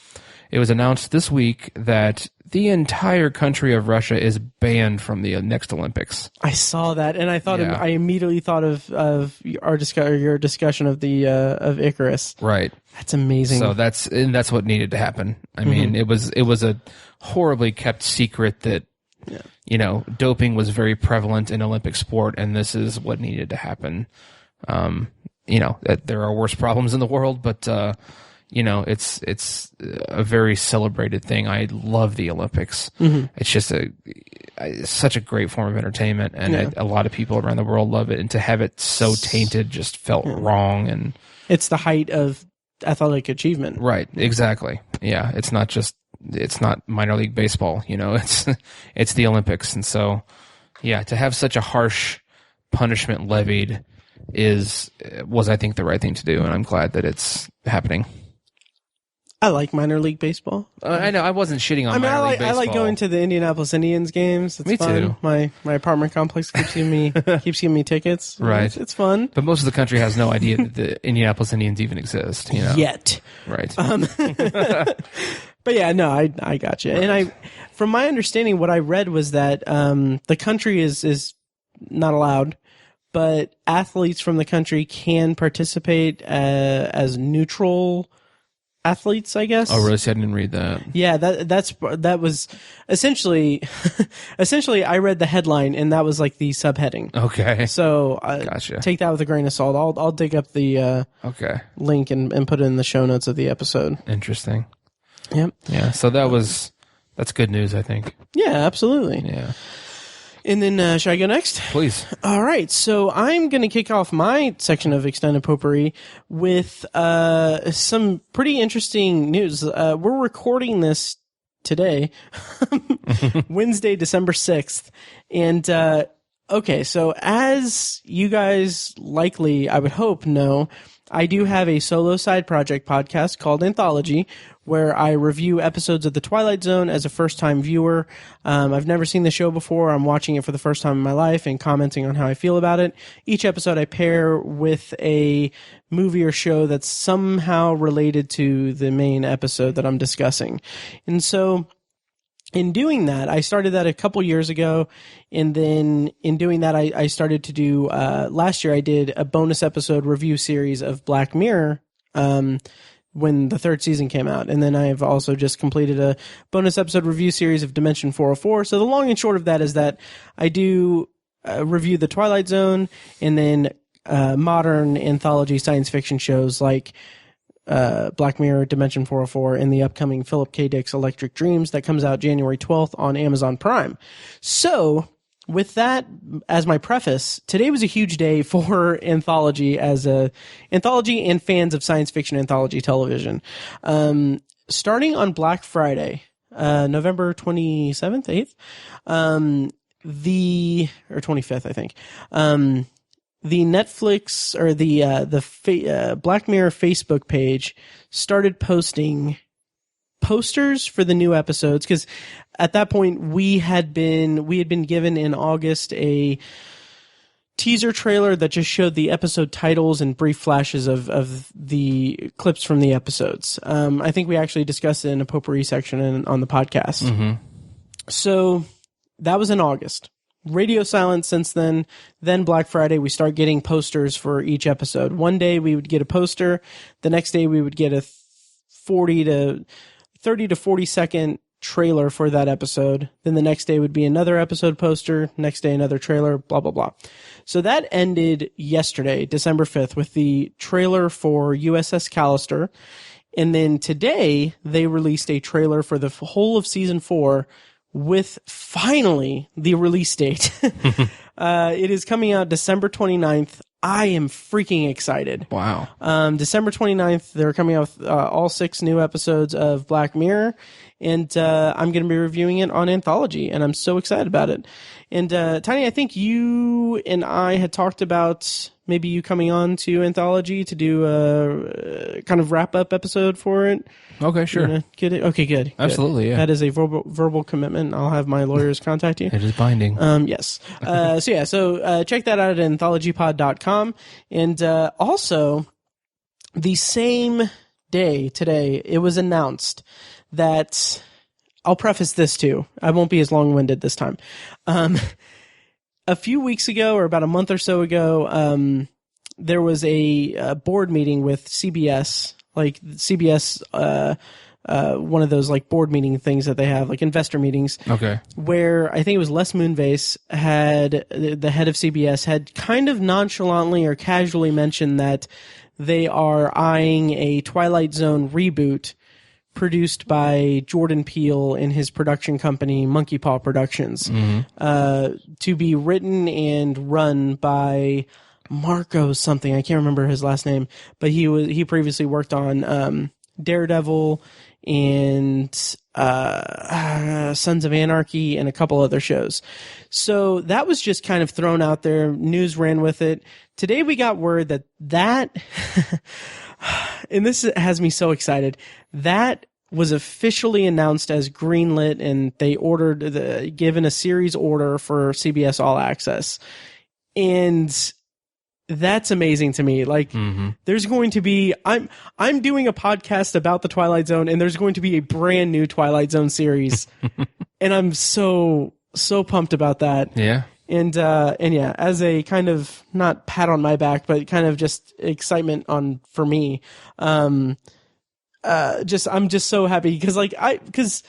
It was announced this week that the entire country of Russia is banned from the next Olympics. I saw that, and I thought I immediately thought of your discussion of the of Icarus. Right. That's amazing. So that's what needed to happen. I mean, it was a horribly kept secret that doping was very prevalent in Olympic sport, and this is what needed to happen. That there are worse problems in the world, but it's a very celebrated thing. I love the Olympics. It's just such a great form of entertainment, and a lot of people around the world love it. And to have it so tainted just felt wrong. And it's the height of athletic achievement. Right. Exactly. Yeah. It's not minor league baseball. It's the Olympics. And so, to have such a harsh punishment levied was I think the right thing to do, and I'm glad that it's happening. I like minor league baseball. I know I wasn't shitting on minor league baseball. I like going to the Indianapolis Indians games. It's Me fun. too. My apartment complex keeps giving me tickets. Right. It's fun. But most of the country has no idea that the Indianapolis Indians even exist. Yet. Right. But yeah, no, I got you. Right. And from my understanding, what I read was that the country is not allowed, but athletes from the country can participate as neutral athletes, I guess. Oh, really? I didn't read that. Yeah, that was essentially I read the headline, and that was like the subheading. Okay. So gotcha. Take that with a grain of salt. I'll dig up the link and put it in the show notes of the episode. Interesting. Yep. Yeah. So that's good news, I think. Yeah, absolutely. Yeah. And then, should I go next? Please. All right. So I'm going to kick off my section of Extended Potpourri with some pretty interesting news. We're recording this today, Wednesday, December 6th. And, okay, so as you guys likely, I would hope, know, I do have a solo side project podcast called Anthology, where I review episodes of The Twilight Zone as a first-time viewer. I've never seen the show before. I'm watching it for the first time in my life and commenting on how I feel about it. Each episode I pair with a movie or show that's somehow related to the main episode that I'm discussing. And so in doing that, I started that a couple years ago, and then in doing that, I started to do, last year I did a bonus episode review series of Black Mirror, when the 3rd season came out. And then I've also just completed a bonus episode review series of Dimension 404. So the long and short of that is that I do review the Twilight Zone, and then modern anthology science fiction shows like Black Mirror, Dimension 404, and the upcoming Philip K. Dick's Electric Dreams that comes out January 12th on Amazon Prime. So with that as my preface, today was a huge day for anthology and fans of science fiction anthology television. Starting on Black Friday, November 27th, 8th, or 25th, I think, the Netflix or the Black Mirror Facebook page started posting posters for the new episodes, because at that point we had been given in August a teaser trailer that just showed the episode titles and brief flashes of the clips from the episodes. I think we actually discussed it in a potpourri section on the podcast. Mm-hmm. So that was in August. Radio silence since then. Then Black Friday, we start getting posters for each episode. One day we would get a poster. The next day we would get a 30 to 40 second trailer for that episode. Then the next day would be another episode poster. Next day, another trailer, blah, blah, blah. So that ended yesterday, December 5th, with the trailer for USS Callister. And then today they released a trailer for the whole of season 4 with finally the release date. It is coming out December 29th. I am freaking excited. Wow. December 29th, they're coming out with all 6 new episodes of Black Mirror, and I'm going to be reviewing it on Anthology, and I'm so excited about it. And Tiny, I think you and I had talked about maybe you coming on to Anthology to do a kind of wrap-up episode for it. Okay, sure. Get it? Okay, good. Absolutely, yeah. That is a verbal commitment. I'll have my lawyers contact you. It is binding. Yes. So check that out at anthologypod.com. And also, the same day today, it was announced that, I'll preface this too. I won't be as long-winded this time. A few weeks ago, or about a month or so ago, there was a board meeting with CBS, like CBS, one of those like board meeting things that they have, like investor meetings. Okay. Where I think it was Les Moonves had, the head of CBS, had kind of nonchalantly or casually mentioned that they are eyeing a Twilight Zone reboot produced by Jordan Peele and his production company, Monkey Paw Productions, to be written and run by Marco something. I can't remember his last name, but he previously worked on Daredevil and Sons of Anarchy and a couple other shows. So that was just kind of thrown out there. News ran with it. Today we got word that and this has me so excited, that was officially announced as greenlit, and they given a series order for CBS All Access. And that's amazing to me. Like, there's going to be, I'm doing a podcast about the Twilight Zone, and there's going to be a brand new Twilight Zone series. And I'm so pumped about that. Yeah. And yeah, as a kind of, not pat on my back, but kind of just excitement for me. I'm just so happy because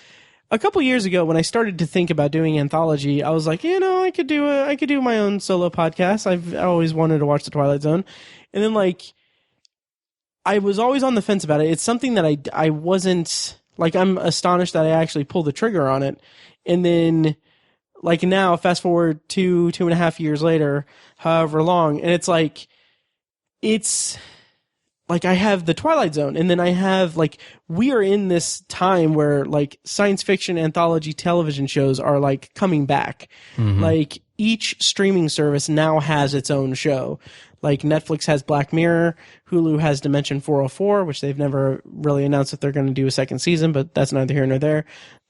a couple years ago when I started to think about doing Anthology, I was like, I could do my own solo podcast. I've always wanted to watch the Twilight Zone. And then I was always on the fence about it. It's something that I wasn't, I'm astonished that I actually pulled the trigger on it. And then now, fast forward 2.5 years later, however long, and it's I have the Twilight Zone, and then I have we are in this time where science fiction anthology television shows are coming back. Each streaming service now has its own show. Netflix has Black Mirror, Hulu has Dimension 404, which they've never really announced if they're going to do a second season, but that's neither here nor there.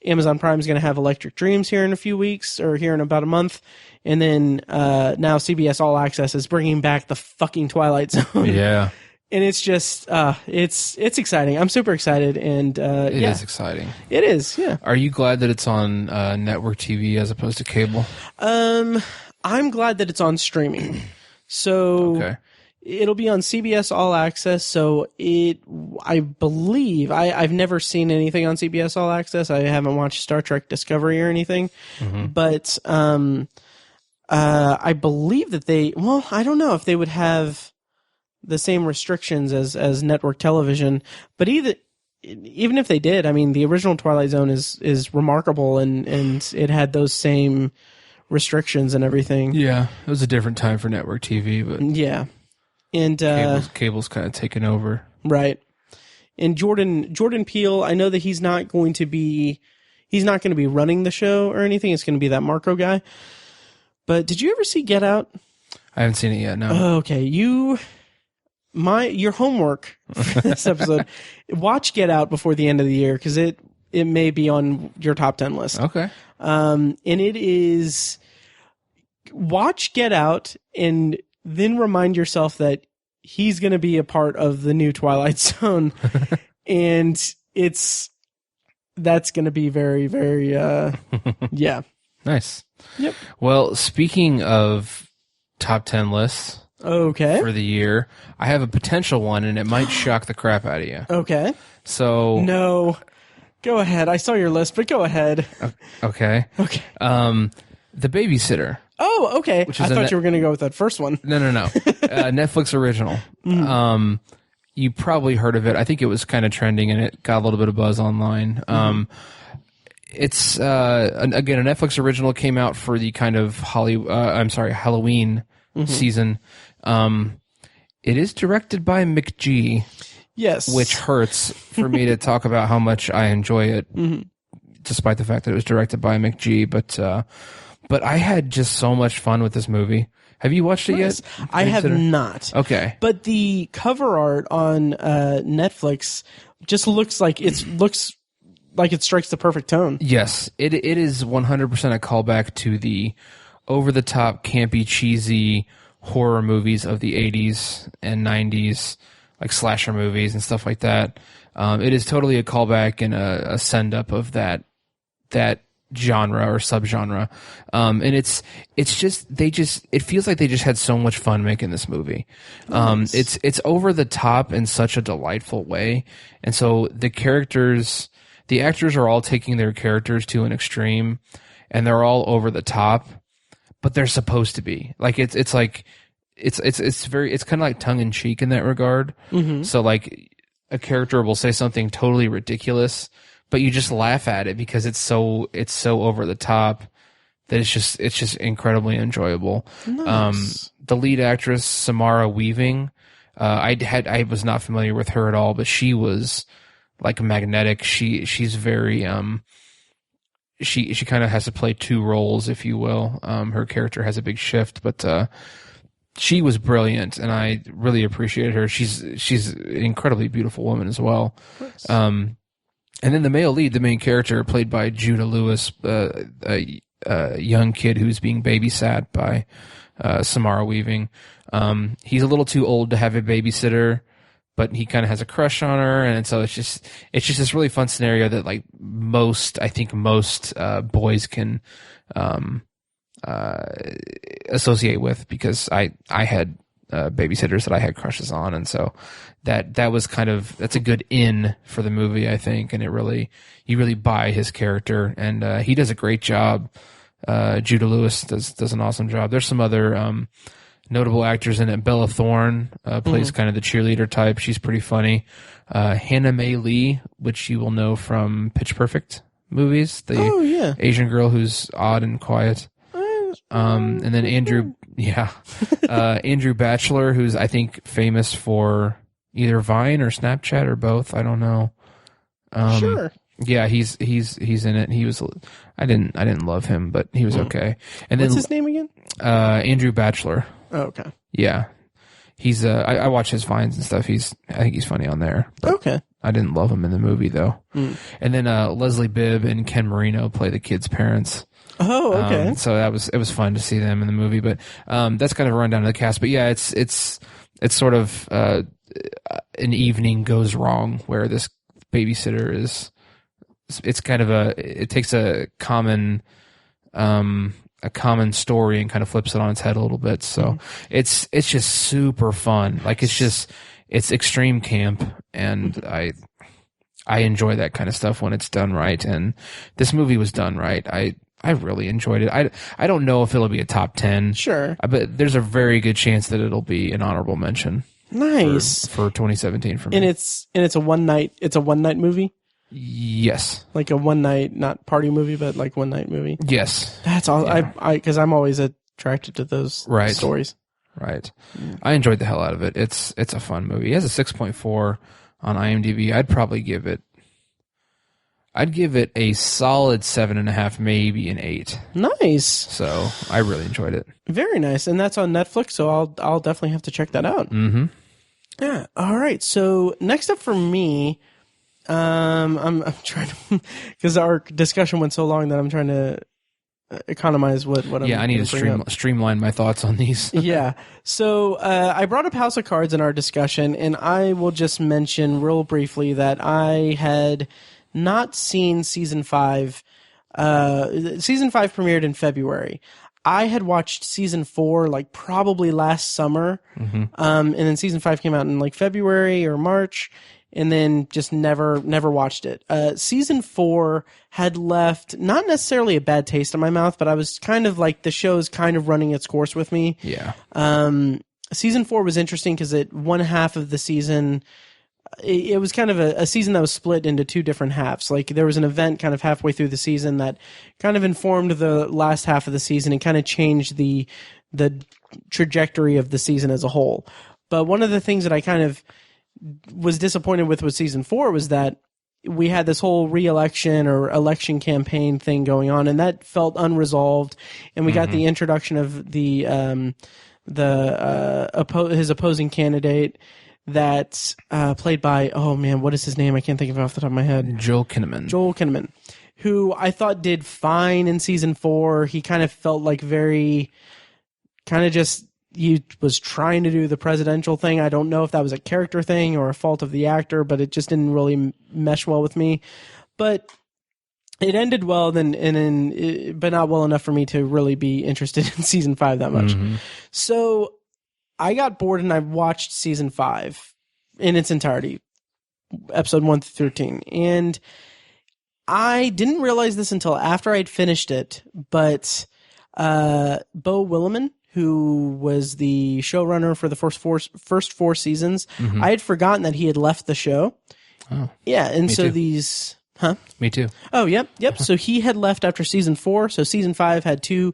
Amazon Prime is going to have Electric Dreams here in a few weeks, or here in about a month. And then now CBS All Access is bringing back the fucking Twilight Zone. Yeah. And it's just, it's exciting. I'm super excited, and it is exciting. It is, yeah. Are you glad that it's on network TV as opposed to cable? I'm glad that it's on streaming. So it'll be on CBS All Access. So I believe, I've never seen anything on CBS All Access. I haven't watched Star Trek Discovery or anything, but I believe that I don't know if they would have the same restrictions as network television, but even if they did, I mean, the original Twilight Zone is remarkable, and it had those same restrictions and everything. Yeah, it was a different time for network TV, but yeah, and cable's kind of taken over, right? And Jordan Peele, I know that he's not going to be running the show or anything. It's going to be that Marco guy. But did you ever see Get Out? I haven't seen it yet. No. Okay, your homework for this episode, watch Get Out before the end of the year, because it may be on your top 10 list. Okay. And it is watch Get Out and then remind yourself that he's going to be a part of the new Twilight Zone. And that's going to be very, very, yeah. Nice. Yep. Well, speaking of top 10 lists Okay. for the year, I have a potential one, and it might shock the crap out of you. Okay. So No. Go ahead. I saw your list, but go ahead. Okay. Okay. The Babysitter. Oh, okay. Which I is thought you were going to go with that first one. No. Netflix original. You probably heard of it. I think it was kind of trending, and it got a little bit of buzz online. It's again, a Netflix original, came out for the kind of Halloween season. It is directed by McG. Yes. Which hurts for me to talk about how much I enjoy it, despite the fact that it was directed by McG. But I had just so much fun with this movie. Have you watched it yet? I have not. Okay. But the cover art on Netflix just looks like it strikes the perfect tone. Yes, it is 100% a callback to the over-the-top, campy, cheesy horror movies of the 80s and 90s, like slasher movies and stuff like that. It is totally a callback and a send-up of that genre or subgenre. And it feels like they just had so much fun making this movie. Nice. It's over the top in such a delightful way. And so the actors are all taking their characters to an extreme, and they're all over the top, but they're supposed to be. Like it's kind of like tongue in cheek in that regard. So like a character will say something totally ridiculous, but you just laugh at it because it's so over the top that it's just incredibly enjoyable. Nice. The lead actress, Samara Weaving, I was not familiar with her at all, but she was like magnetic. She's very she kind of has to play two roles, if you will. Her character has a big shift, but she was brilliant, and I really appreciated her. She's an incredibly beautiful woman as well. Nice. And then the male lead, the main character, played by Judah Lewis, a young kid who's being babysat by Samara Weaving. He's a little too old to have a babysitter, but he kind of has a crush on her, and so it's just this really fun scenario that like most boys can associate with, because I had babysitters that I had crushes on, and so that was that's a good in for the movie, I think, and you really buy his character, and he does a great job. Judah Lewis does an awesome job. There's some other notable actors in it. Bella Thorne plays kind of the cheerleader type. She's pretty funny. Hannah Mae Lee, which you will know from Pitch Perfect movies, the Asian girl who's odd and quiet. And then Andrew Batchelor, who's I think famous for either Vine or Snapchat or both. I don't know. Sure. Yeah, he's in it. He was. I didn't love him, but he was okay. And what's then his name again? Andrew Batchelor. Oh, okay. Yeah, he's. I watch his Vines and stuff. I think he's funny on there. Okay. I didn't love him in the movie though. And then Leslie Bibb and Ken Marino play the kids' parents. Oh, okay. So it was fun to see them in the movie, but that's kind of a rundown of the cast. But yeah, it's sort of an evening goes wrong where this babysitter is. It's kind of it takes a common story and kind of flips it on its head a little bit. So it's just super fun. Like it's extreme camp, and I enjoy that kind of stuff when it's done right. And this movie was done right. I really enjoyed it. I don't know if it'll be a top 10. Sure. But there's a very good chance that it'll be an honorable mention. Nice. For 2017 for me. And it's a one night movie? Yes. Like a one night, not party movie, but like one night movie? Yes. That's all. Yeah. Because I'm always attracted to those stories. Right. I enjoyed the hell out of it. It's a fun movie. It has a 6.4 on IMDb. I'd give it a solid 7.5, maybe an 8. Nice. So I really enjoyed it. Very nice, and that's on Netflix. So I'll definitely have to check that out. Mm-hmm. Yeah. All right. So next up for me, I'm trying to, because our discussion went so long that I'm trying to economize what I'm I need gonna to bring up. streamline my thoughts on these. Yeah. So I brought up House of Cards in our discussion, and I will just mention real briefly that I had not seen season 5. Season 5 premiered in February. I had watched season 4 like probably last summer, and then season 5 came out in like February or March, and then just never watched it. Season 4 had left not necessarily a bad taste in my mouth, but I was kind of like the show's kind of running its course with me. Yeah. Season 4 was interesting because one half of the season, it was kind of a season that was split into two different halves. Like there was an event kind of halfway through the season that kind of informed the last half of the season and kind of changed the trajectory of the season as a whole. But one of the things that I kind of was disappointed with season 4 was that we had this whole re-election or election campaign thing going on, and that felt unresolved. And we got the introduction of his opposing candidate. That's played by, oh man, what is his name? I can't think of it off the top of my head. Joel Kinnaman, who I thought did fine in season 4. He kind of felt like he was trying to do the presidential thing. I don't know if that was a character thing or a fault of the actor, but it just didn't really mesh well with me. But it ended well, but not well enough for me to really be interested in season 5 that much. So I got bored and I watched season 5 in its entirety, episode 1 through 13. And I didn't realize this until after I'd finished it, but Bo Willimon, who was the showrunner for the first four seasons, I had forgotten that he had left the show. Oh. Yeah, and so too. these... Huh? Me too. Oh, yep. So he had left after season 4. So season 5 had two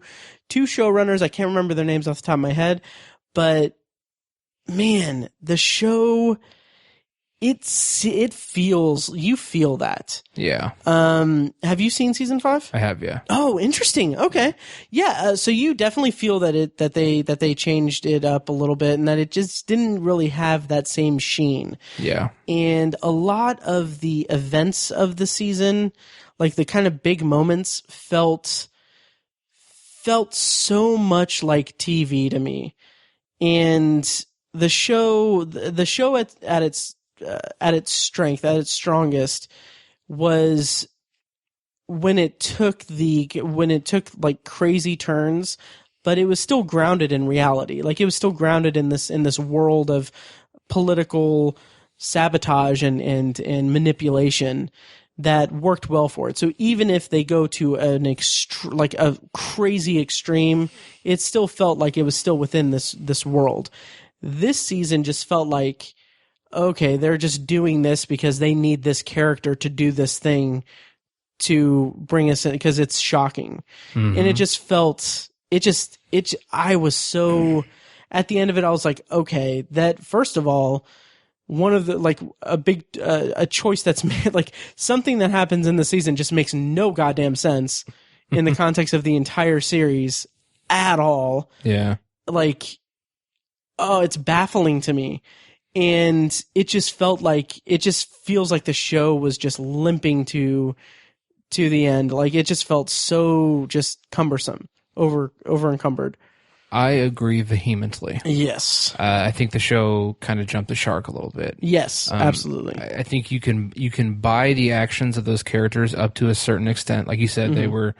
showrunners. I can't remember their names off the top of my head. But man, the show, you feel that. Yeah. Have you seen season 5? I have, yeah. Oh, interesting. Okay. Yeah. So you definitely feel that they changed it up a little bit and that it just didn't really have that same sheen. Yeah. And a lot of the events of the season, like the kind of big moments, felt so much like TV to me. And the show at its strength, at its strongest, was when it took like crazy turns, but it was still grounded in reality. Like it was still grounded in this world of political sabotage and manipulation that worked well for it. So even if they go to like a crazy extreme, it still felt like it was still within this world. This season just felt like, okay, they're just doing this because they need this character to do this thing to bring us in, because it's shocking. And it just felt, I was so, at the end of it, I was like, okay, that first of all, one of the, like, a choice that's made, like, something that happens in the season just makes no goddamn sense in the context of the entire series at all. Yeah. Like, oh, it's baffling to me. And it just felt like, it just feels like the show was just limping to the end. Like, it just felt so just cumbersome, over encumbered. I agree vehemently. Yes. I think the show kind of jumped the shark a little bit. Yes, absolutely. I think you can buy the actions of those characters up to a certain extent. Like you said, they were,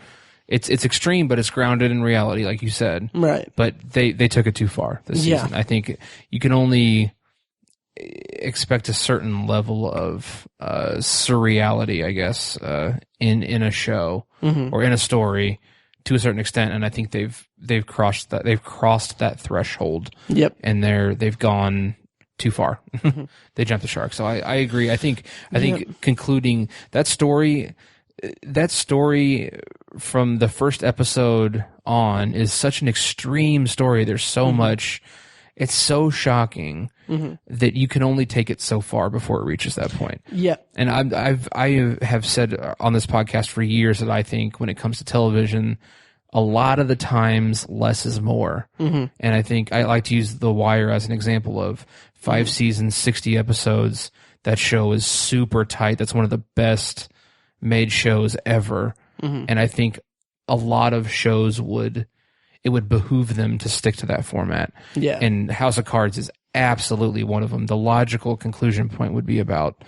it's extreme, but it's grounded in reality, like you said. Right. But they took it too far this season. Yeah. I think you can only expect a certain level of surreality, I guess, in a show or in a story to a certain extent, and I think they've crossed that threshold. Yep. And they've gone too far. They jumped the shark. So I agree. I think concluding that story from the first episode on is such an extreme story. There's so much. It's so shocking that you can only take it so far before it reaches that point. Yeah. And I have said on this podcast for years that I think when it comes to television, a lot of the times less is more. And I think I like to use The Wire as an example of 5 seasons, 60 episodes. That show is super tight. That's one of the best made shows ever. And I think a lot of shows would behoove them to stick to that format. Yeah. And House of Cards is absolutely one of them. The logical conclusion point would be about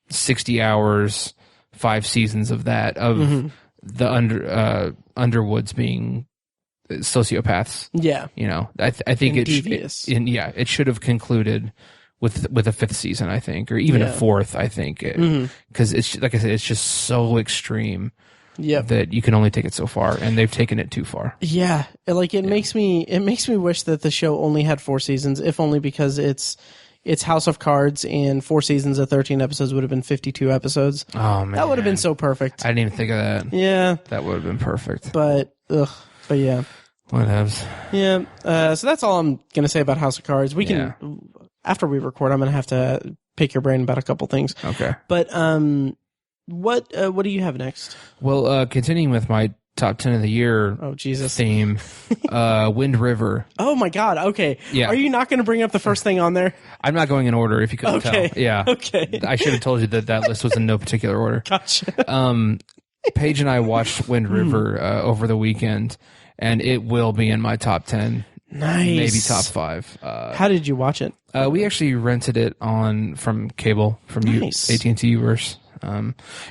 60 hours, 5 seasons of that, of the Underwoods being sociopaths. Yeah. You know, I think devious. it should have concluded with a 5th season, I think, or even a 4th, I think, because it's, like I said, it's just so extreme. Yep. That you can only take it so far, and they've taken it too far. Yeah, it makes me wish that the show only had 4 seasons, if only because it's House of Cards, and 4 seasons of 13 episodes would have been 52 episodes. Oh man, that would have been so perfect. I didn't even think of that. Yeah, that would have been perfect. But yeah, whatevs. Yeah. So that's all I'm gonna say about House of Cards. We can after we record, I'm gonna have to pick your brain about a couple things. Okay. But what do you have next? Well, continuing with my top 10 of the year theme, Wind River. Oh my God. Okay. Yeah. Are you not going to bring up the first thing on there? I'm not going in order, if you couldn't tell. Yeah. Okay. I should have told you that list was in no particular order. Gotcha. Paige and I watched Wind River over the weekend, and it will be in my top 10. Nice. Maybe top 5. How did you watch it? We actually rented it from cable, from AT&T Uverse.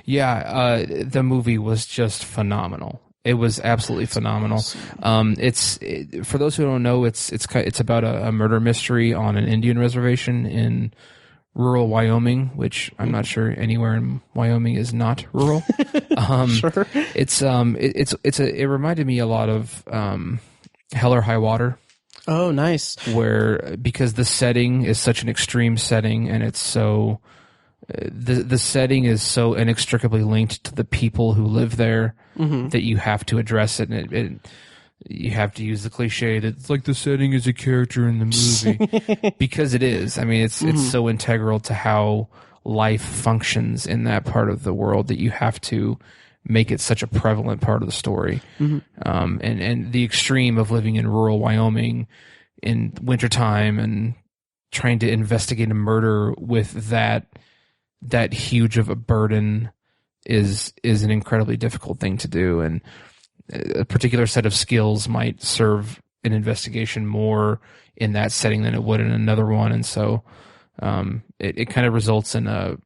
The movie was just phenomenal. It was absolutely phenomenal. It's for those who don't know, it's about a murder mystery on an Indian reservation in rural Wyoming, which I'm not sure anywhere in Wyoming is not rural. Sure. It reminded me a lot of Hell or High Water. Oh, nice. Because the setting is such an extreme setting, and it's so the setting is so inextricably linked to the people who live there that you have to address it, and you have to use the cliche that it's like the setting is a character in the movie because it is. I mean, it's so integral to how life functions in that part of the world that you have to make it such a prevalent part of the story. And the extreme of living in rural Wyoming in wintertime and trying to investigate a murder with that huge of a burden is an incredibly difficult thing to do. And a particular set of skills might serve an investigation more in that setting than it would in another one. And so, it kind of results in a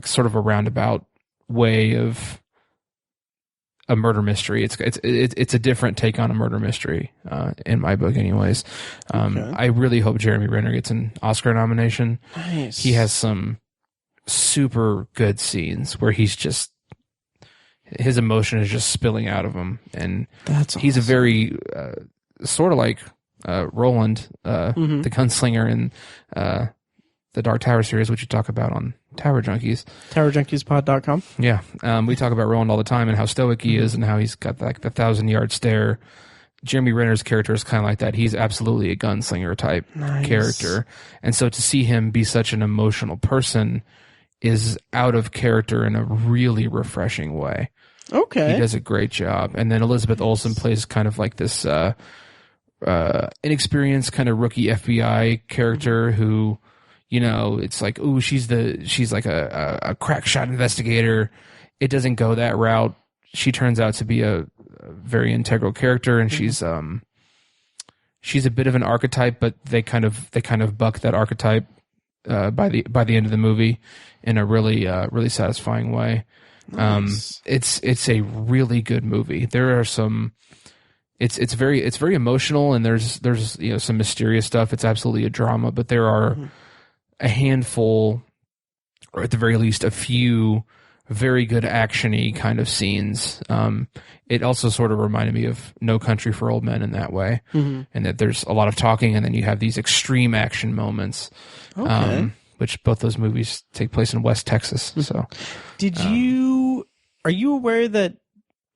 sort of a roundabout way of a murder mystery. It's a different take on a murder mystery, in my book anyways. I really hope Jeremy Renner gets an Oscar nomination. Nice. He has some super good scenes where he's just, his emotion is just spilling out of him. And he's a very, sort of like, Roland, the gunslinger in, the Dark Tower series, which you talk about on Tower Junkies. TowerJunkiesPod.com. Yeah. We talk about Roland all the time and how stoic he is and how he's got like the 1,000-yard stare. Jeremy Renner's character is kind of like that. He's absolutely a gunslinger type character. And so to see him be such an emotional person is out of character in a really refreshing way. Okay. He does a great job. And then Elizabeth Olsen plays kind of like this inexperienced kind of rookie FBI character who, you know, it's like, ooh, she's like a crack shot investigator. It doesn't go that route. She turns out to be a very integral character, and she's a bit of an archetype, but they kind of buck that archetype by the end of the movie in a really satisfying way. Nice. It's a really good movie. There are some. It's very emotional, and there's some mysterious stuff. It's absolutely a drama, but there are a handful, or at the very least, a few very good action-y kind of scenes. It also sort of reminded me of No Country for Old Men in that way, and that there's a lot of talking, and then you have these extreme action moments, which both those movies take place in West Texas. So, are you aware that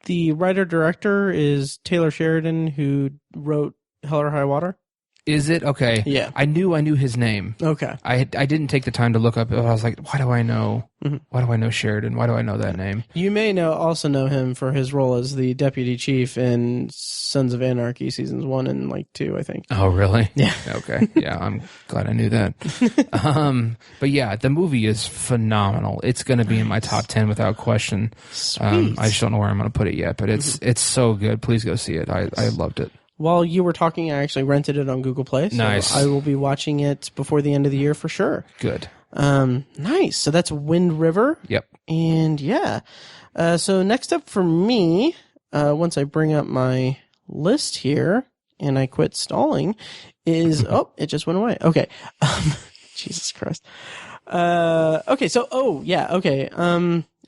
the writer-director is Taylor Sheridan, who wrote Hell or High Water? Is it? Okay. Yeah. I knew his name. Okay. I didn't take the time to look up. I was like, why do I know? Why do I know Sheridan? Why do I know that name? You may also know him for his role as the deputy chief in Sons of Anarchy seasons 1 and 2, I think. Oh, really? Yeah. Okay. Yeah, I'm glad I knew that. But yeah, the movie is phenomenal. It's going to be in my top 10 without question. Sweet. I just don't know where I'm going to put it yet, but it's so good. Please go see it. I loved it. While you were talking, I actually rented it on Google Play. So nice. I will be watching it before the end of the year for sure. Good. Nice. So that's Wind River. Yep. And yeah. So next up for me, once I bring up my list here and I quit stalling, is it just went away. Okay. Jesus Christ. Okay. So okay.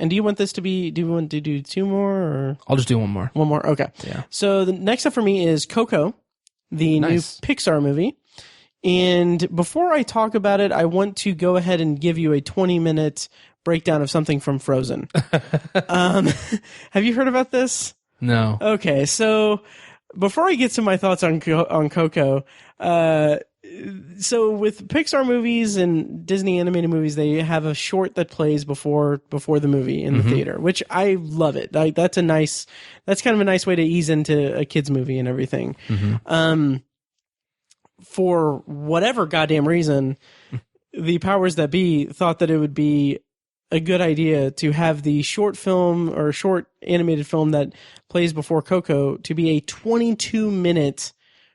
And do you want to do 2 more or? I'll just do one more. One more. Okay. Yeah. So the next up for me is Coco, the new Pixar movie. And before I talk about it, I want to go ahead and give you a 20-minute breakdown of something from Frozen. Have you heard about this? No. Okay. So before I get to my thoughts on Coco, so with Pixar movies and Disney animated movies, they have a short that plays before the movie in the theater, which I love it. That's kind of a nice way to ease into a kid's movie and everything. For whatever goddamn reason, the powers that be thought that it would be a good idea to have the short film or short animated film that plays before Coco to be a 22-minute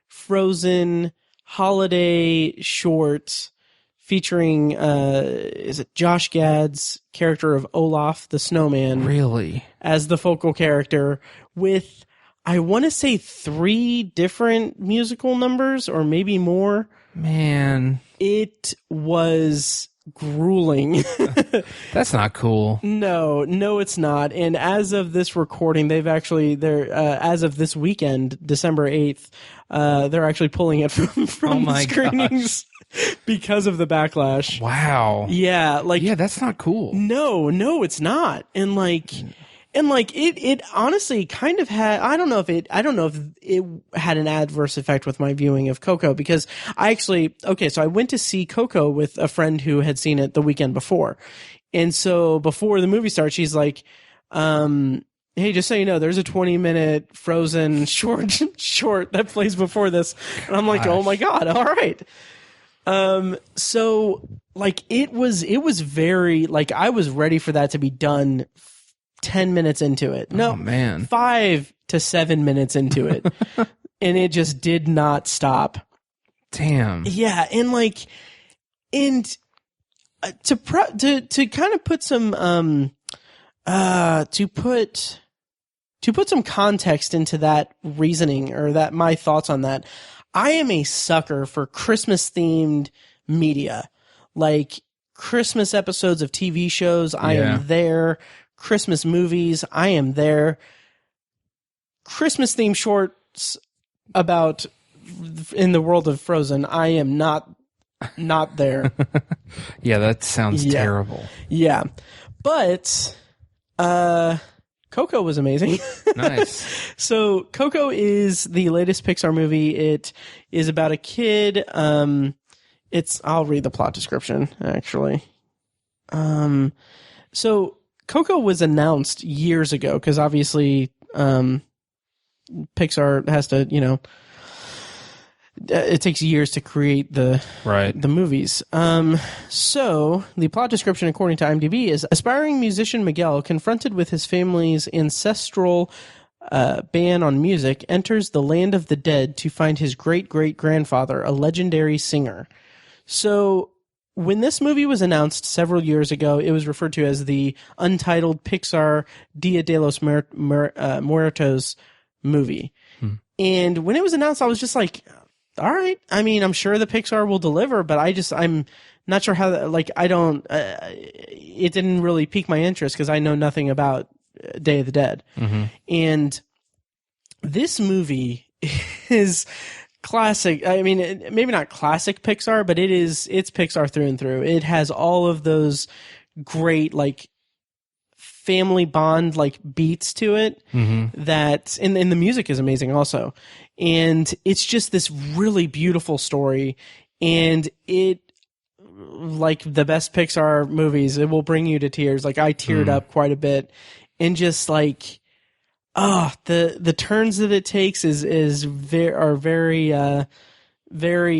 Frozen holiday short featuring is it Josh Gad's character of Olaf the Snowman Really? As the focal character, with I want to say 3 different musical numbers or maybe more. Man, it was grueling. That's not cool. No, it's not. And as of this recording, as of this weekend, December 8th, they're actually pulling it from the screenings because of the backlash. Wow. Yeah, that's not cool. No, it's not. And it honestly kind of had, I don't know if it had an adverse effect with my viewing of Coco, because so I went to see Coco with a friend who had seen it the weekend before. And so before the movie starts, she's like, hey, just so you know, there's a 20-minute Frozen short that plays before this. And I'm like, oh my God. All right. So it was very, I was ready for that to be done 10 minutes into it. No, man. 5 to 7 minutes into it. And it just did not stop. Damn. Yeah. And to kind of put some, to put some context into that reasoning, or that my thoughts on that, I am a sucker for Christmas themed media, like Christmas episodes of TV shows. I am there. Christmas movies, I am there. Christmas themed shorts about in the world of Frozen, I am not there. Yeah, that sounds terrible. Yeah. But Coco was amazing. Nice. So Coco is the latest Pixar movie. It is about a kid. I'll read the plot description, actually. So Coco was announced years ago, because obviously Pixar has to, it takes years to create the movies. So the plot description, according to IMDb, is aspiring musician Miguel, confronted with his family's ancestral ban on music, enters the land of the dead to find his great-great-grandfather, a legendary singer. So when this movie was announced several years ago, it was referred to as the Untitled Pixar Dia de los Muertos movie. And when it was announced, I was just like, all right. I mean, I'm sure the Pixar will deliver, but I'm not sure how, it didn't really pique my interest because I know nothing about Day of the Dead. And this movie is classic. I mean, maybe not classic Pixar, but it's Pixar through and through. It has all of those great, family bond like beats to it that and the music is amazing also. And it's just this really beautiful story, and it, like the best Pixar movies, it will bring you to tears. Like I teared up quite a bit, and just like the turns that it takes are very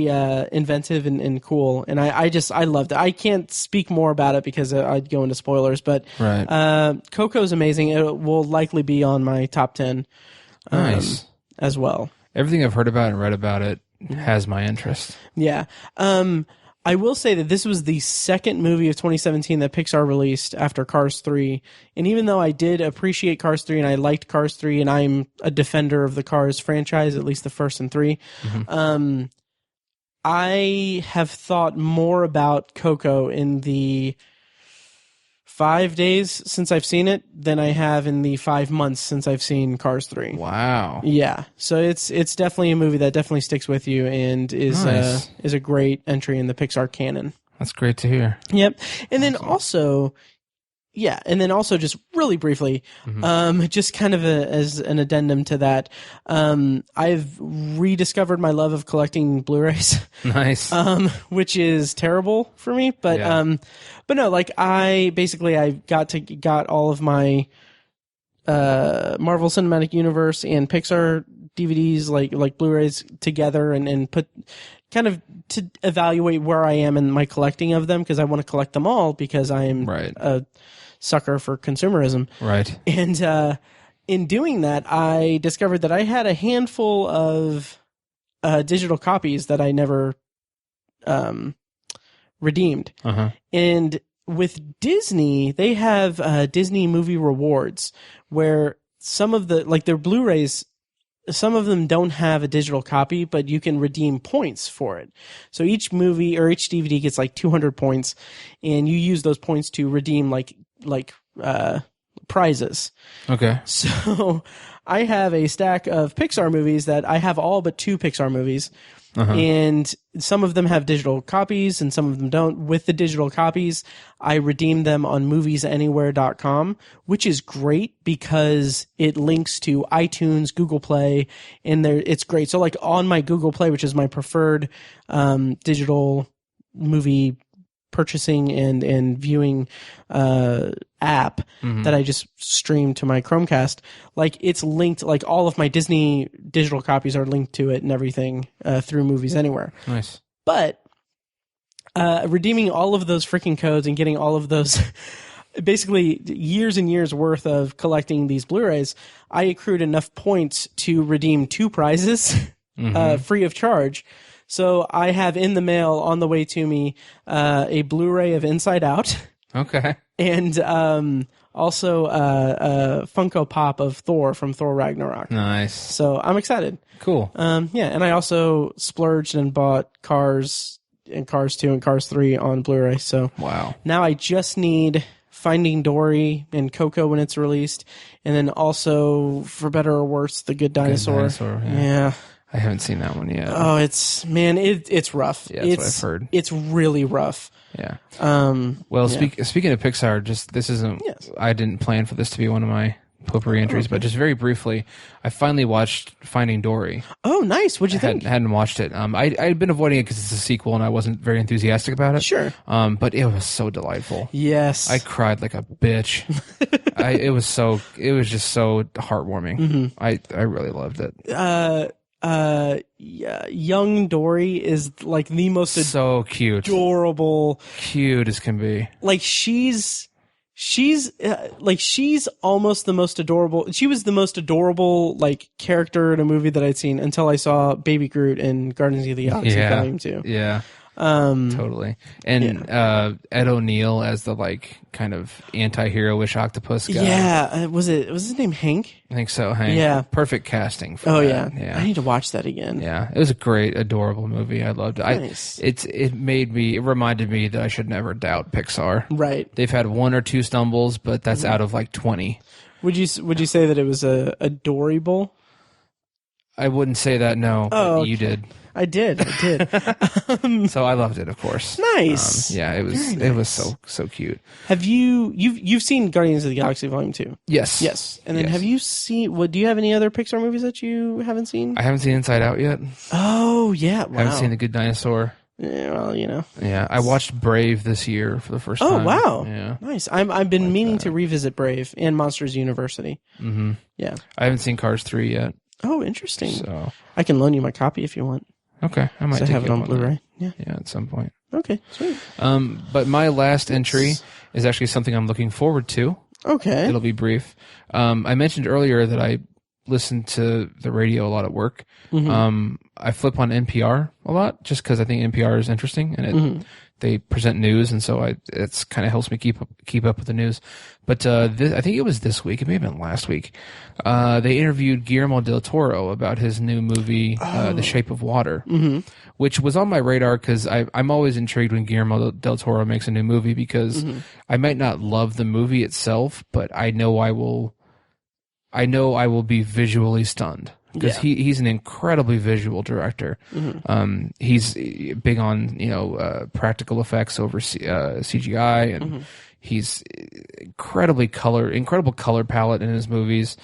inventive and cool, and I loved it. I can't speak more about it because I'd go into spoilers, but Coco's amazing. It will likely be on my top 10 as well. Everything I've heard about and read about it has my interest. Yeah. I will say that this was the second movie of 2017 that Pixar released after Cars 3. And even though I did appreciate Cars 3 and I liked Cars 3 and I'm a defender of the Cars franchise, at least the first and 3, I have thought more about Coco in the 5 days since I've seen it than I have in the 5 months since I've seen Cars 3. Wow. Yeah. So it's definitely a movie that definitely sticks with you and is a great entry in the Pixar canon. That's great to hear. Yep. And then also just really briefly, just kind of as an addendum to that, I've rediscovered my love of collecting Blu-rays. Nice. Which is terrible for me, but no, like I got all of my Marvel Cinematic Universe and Pixar DVDs, like Blu-rays together and put kind of to evaluate where I am in my collecting of them, because I want to collect them all because I'm a sucker for consumerism. Right. And in doing that, I discovered that I had a handful of digital copies that I never redeemed. And with Disney, they have Disney Movie Rewards, where some of their Blu-rays, some of them don't have a digital copy, but you can redeem points for it. So each movie or each DVD gets like 200 points, and you use those points to redeem like prizes. Okay. So I have a stack of Pixar movies that I have all but 2 Pixar movies. And some of them have digital copies and some of them don't. With the digital copies, I redeem them on moviesanywhere.com, which is great because it links to iTunes, Google Play, and it's great. So like on my Google Play, which is my preferred digital movie purchasing and viewing app that I just stream to my Chromecast, like it's linked, like all of my Disney digital copies are linked to it and everything through Movies Anywhere. Nice. But redeeming all of those freaking codes and getting all of those basically years and years worth of collecting these Blu-rays, I accrued enough points to redeem 2 prizes free of charge. So I have in the mail on the way to me a Blu-ray of Inside Out. Okay. And also a Funko Pop of Thor from Thor Ragnarok. Nice. So I'm excited. Cool. Yeah, and I also splurged and bought Cars and Cars 2 and Cars 3 on Blu-ray. So wow. Now I just need Finding Dory and Coco when it's released, and then also, for better or worse, The Good Dinosaur. Good Dinosaur, yeah. I haven't seen that one yet. Oh, it's rough. Yeah, that's what I've heard. It's really rough. Yeah. Well, speaking of Pixar, this isn't. Yes. I didn't plan for this to be one of my potpourri entries, but just very briefly, I finally watched Finding Dory. Oh, nice. What'd you think? Hadn't watched it. I'd been avoiding it because it's a sequel, and I wasn't very enthusiastic about it. Sure. But it was so delightful. Yes. I cried like a bitch. It was just so heartwarming. I really loved it. Young Dory is like the most so cute, adorable, cute as can be. Like she's almost the most adorable. She was the most adorable like character in a movie that I'd seen until I saw Baby Groot in Guardians of the Galaxy Volume 2. Yeah. Totally. And Ed O'Neill as the like kind of anti-hero-ish octopus guy. Yeah. Was his name Hank? I think so, Hank. Yeah. Perfect casting for that. Yeah. I need to watch that again. Yeah. It was a great, adorable movie. I loved it. Nice. It reminded me that I should never doubt Pixar. Right. They've had 1 or 2 stumbles, but that's out of like 20. Would you say that it was a Dory-able? I wouldn't say that, no. Oh, okay. You did. I did. So I loved it, of course. Nice. Yeah, it was Very it was nice. so cute. Have you've seen Guardians of the Galaxy Volume 2? Yes. Yes. And then Yes. have you seen, do you have any other Pixar movies that you haven't seen? I haven't seen Inside Out yet. Oh, yeah. Wow. I haven't seen The Good Dinosaur. Yeah, well, you know. Yeah, I watched Brave this year for the first Oh, time. wow. Yeah. Nice. I've been meaning to revisit Brave and Monsters University. Mm-hmm. Yeah. I haven't seen Cars 3 yet. Oh, interesting. So I can loan you my copy if you want. okay, I might So I take have it you on up Blu-ray. that. Yeah, at some point. Okay, sweet. But my last entry is actually something I'm looking forward to. Okay. It'll be brief. I mentioned earlier that I listen to the radio a lot at work. Mm-hmm. I flip on NPR a lot just because I think NPR is interesting and they present news, and so it's kind of helps me keep up with the news. But I think it was this week. It may have been last week. They interviewed Guillermo del Toro about his new movie, The Shape of Water, which was on my radar because I'm always intrigued when Guillermo del Toro makes a new movie because I might not love the movie itself, but I know I will be visually stunned. Because he's an incredibly visual director. He's big on practical effects over CGI, and he's incredible color palette in his movies.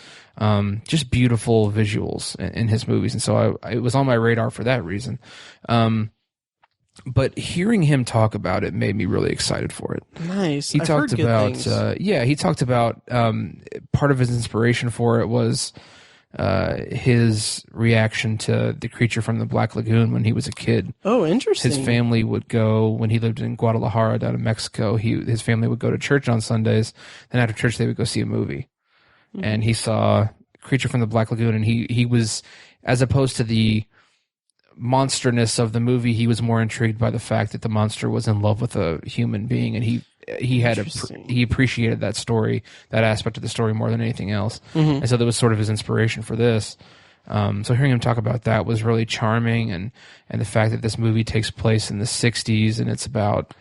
Just beautiful visuals in his movies, and so it was on my radar for that reason. But hearing him talk about it made me really excited for it. Nice. He talked about things. he talked about part of his inspiration for it was his reaction to The Creature from the Black Lagoon when he was a kid. Oh, interesting. His family would go, when he lived in Guadalajara down in Mexico, his family would go to church on Sundays, and after church they would go see a movie. And he saw Creature from the Black Lagoon, and he was, as opposed to the monsterness of the movie, he was more intrigued by the fact that the monster was in love with a human being, and he appreciated that story, that aspect of the story more than anything else. And so that was sort of his inspiration for this. So hearing him talk about that was really charming, and the fact that this movie takes place in the 60s and it's about,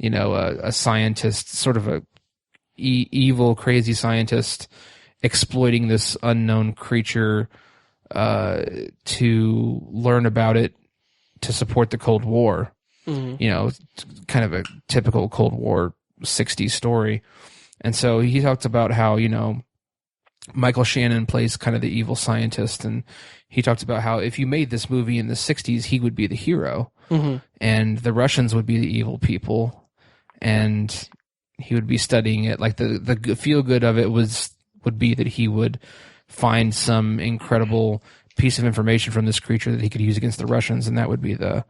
a scientist, sort of a evil, crazy scientist exploiting this unknown creature to learn about it to support the Cold War. Kind of a typical Cold War 60s story. And so he talked about how, Michael Shannon plays kind of the evil scientist, and he talked about how if you made this movie in the 60s, he would be the hero, and the Russians would be the evil people, and he would be studying it. Like the feel good of it would be that he would find some incredible piece of information from this creature that he could use against the Russians, and that'd be the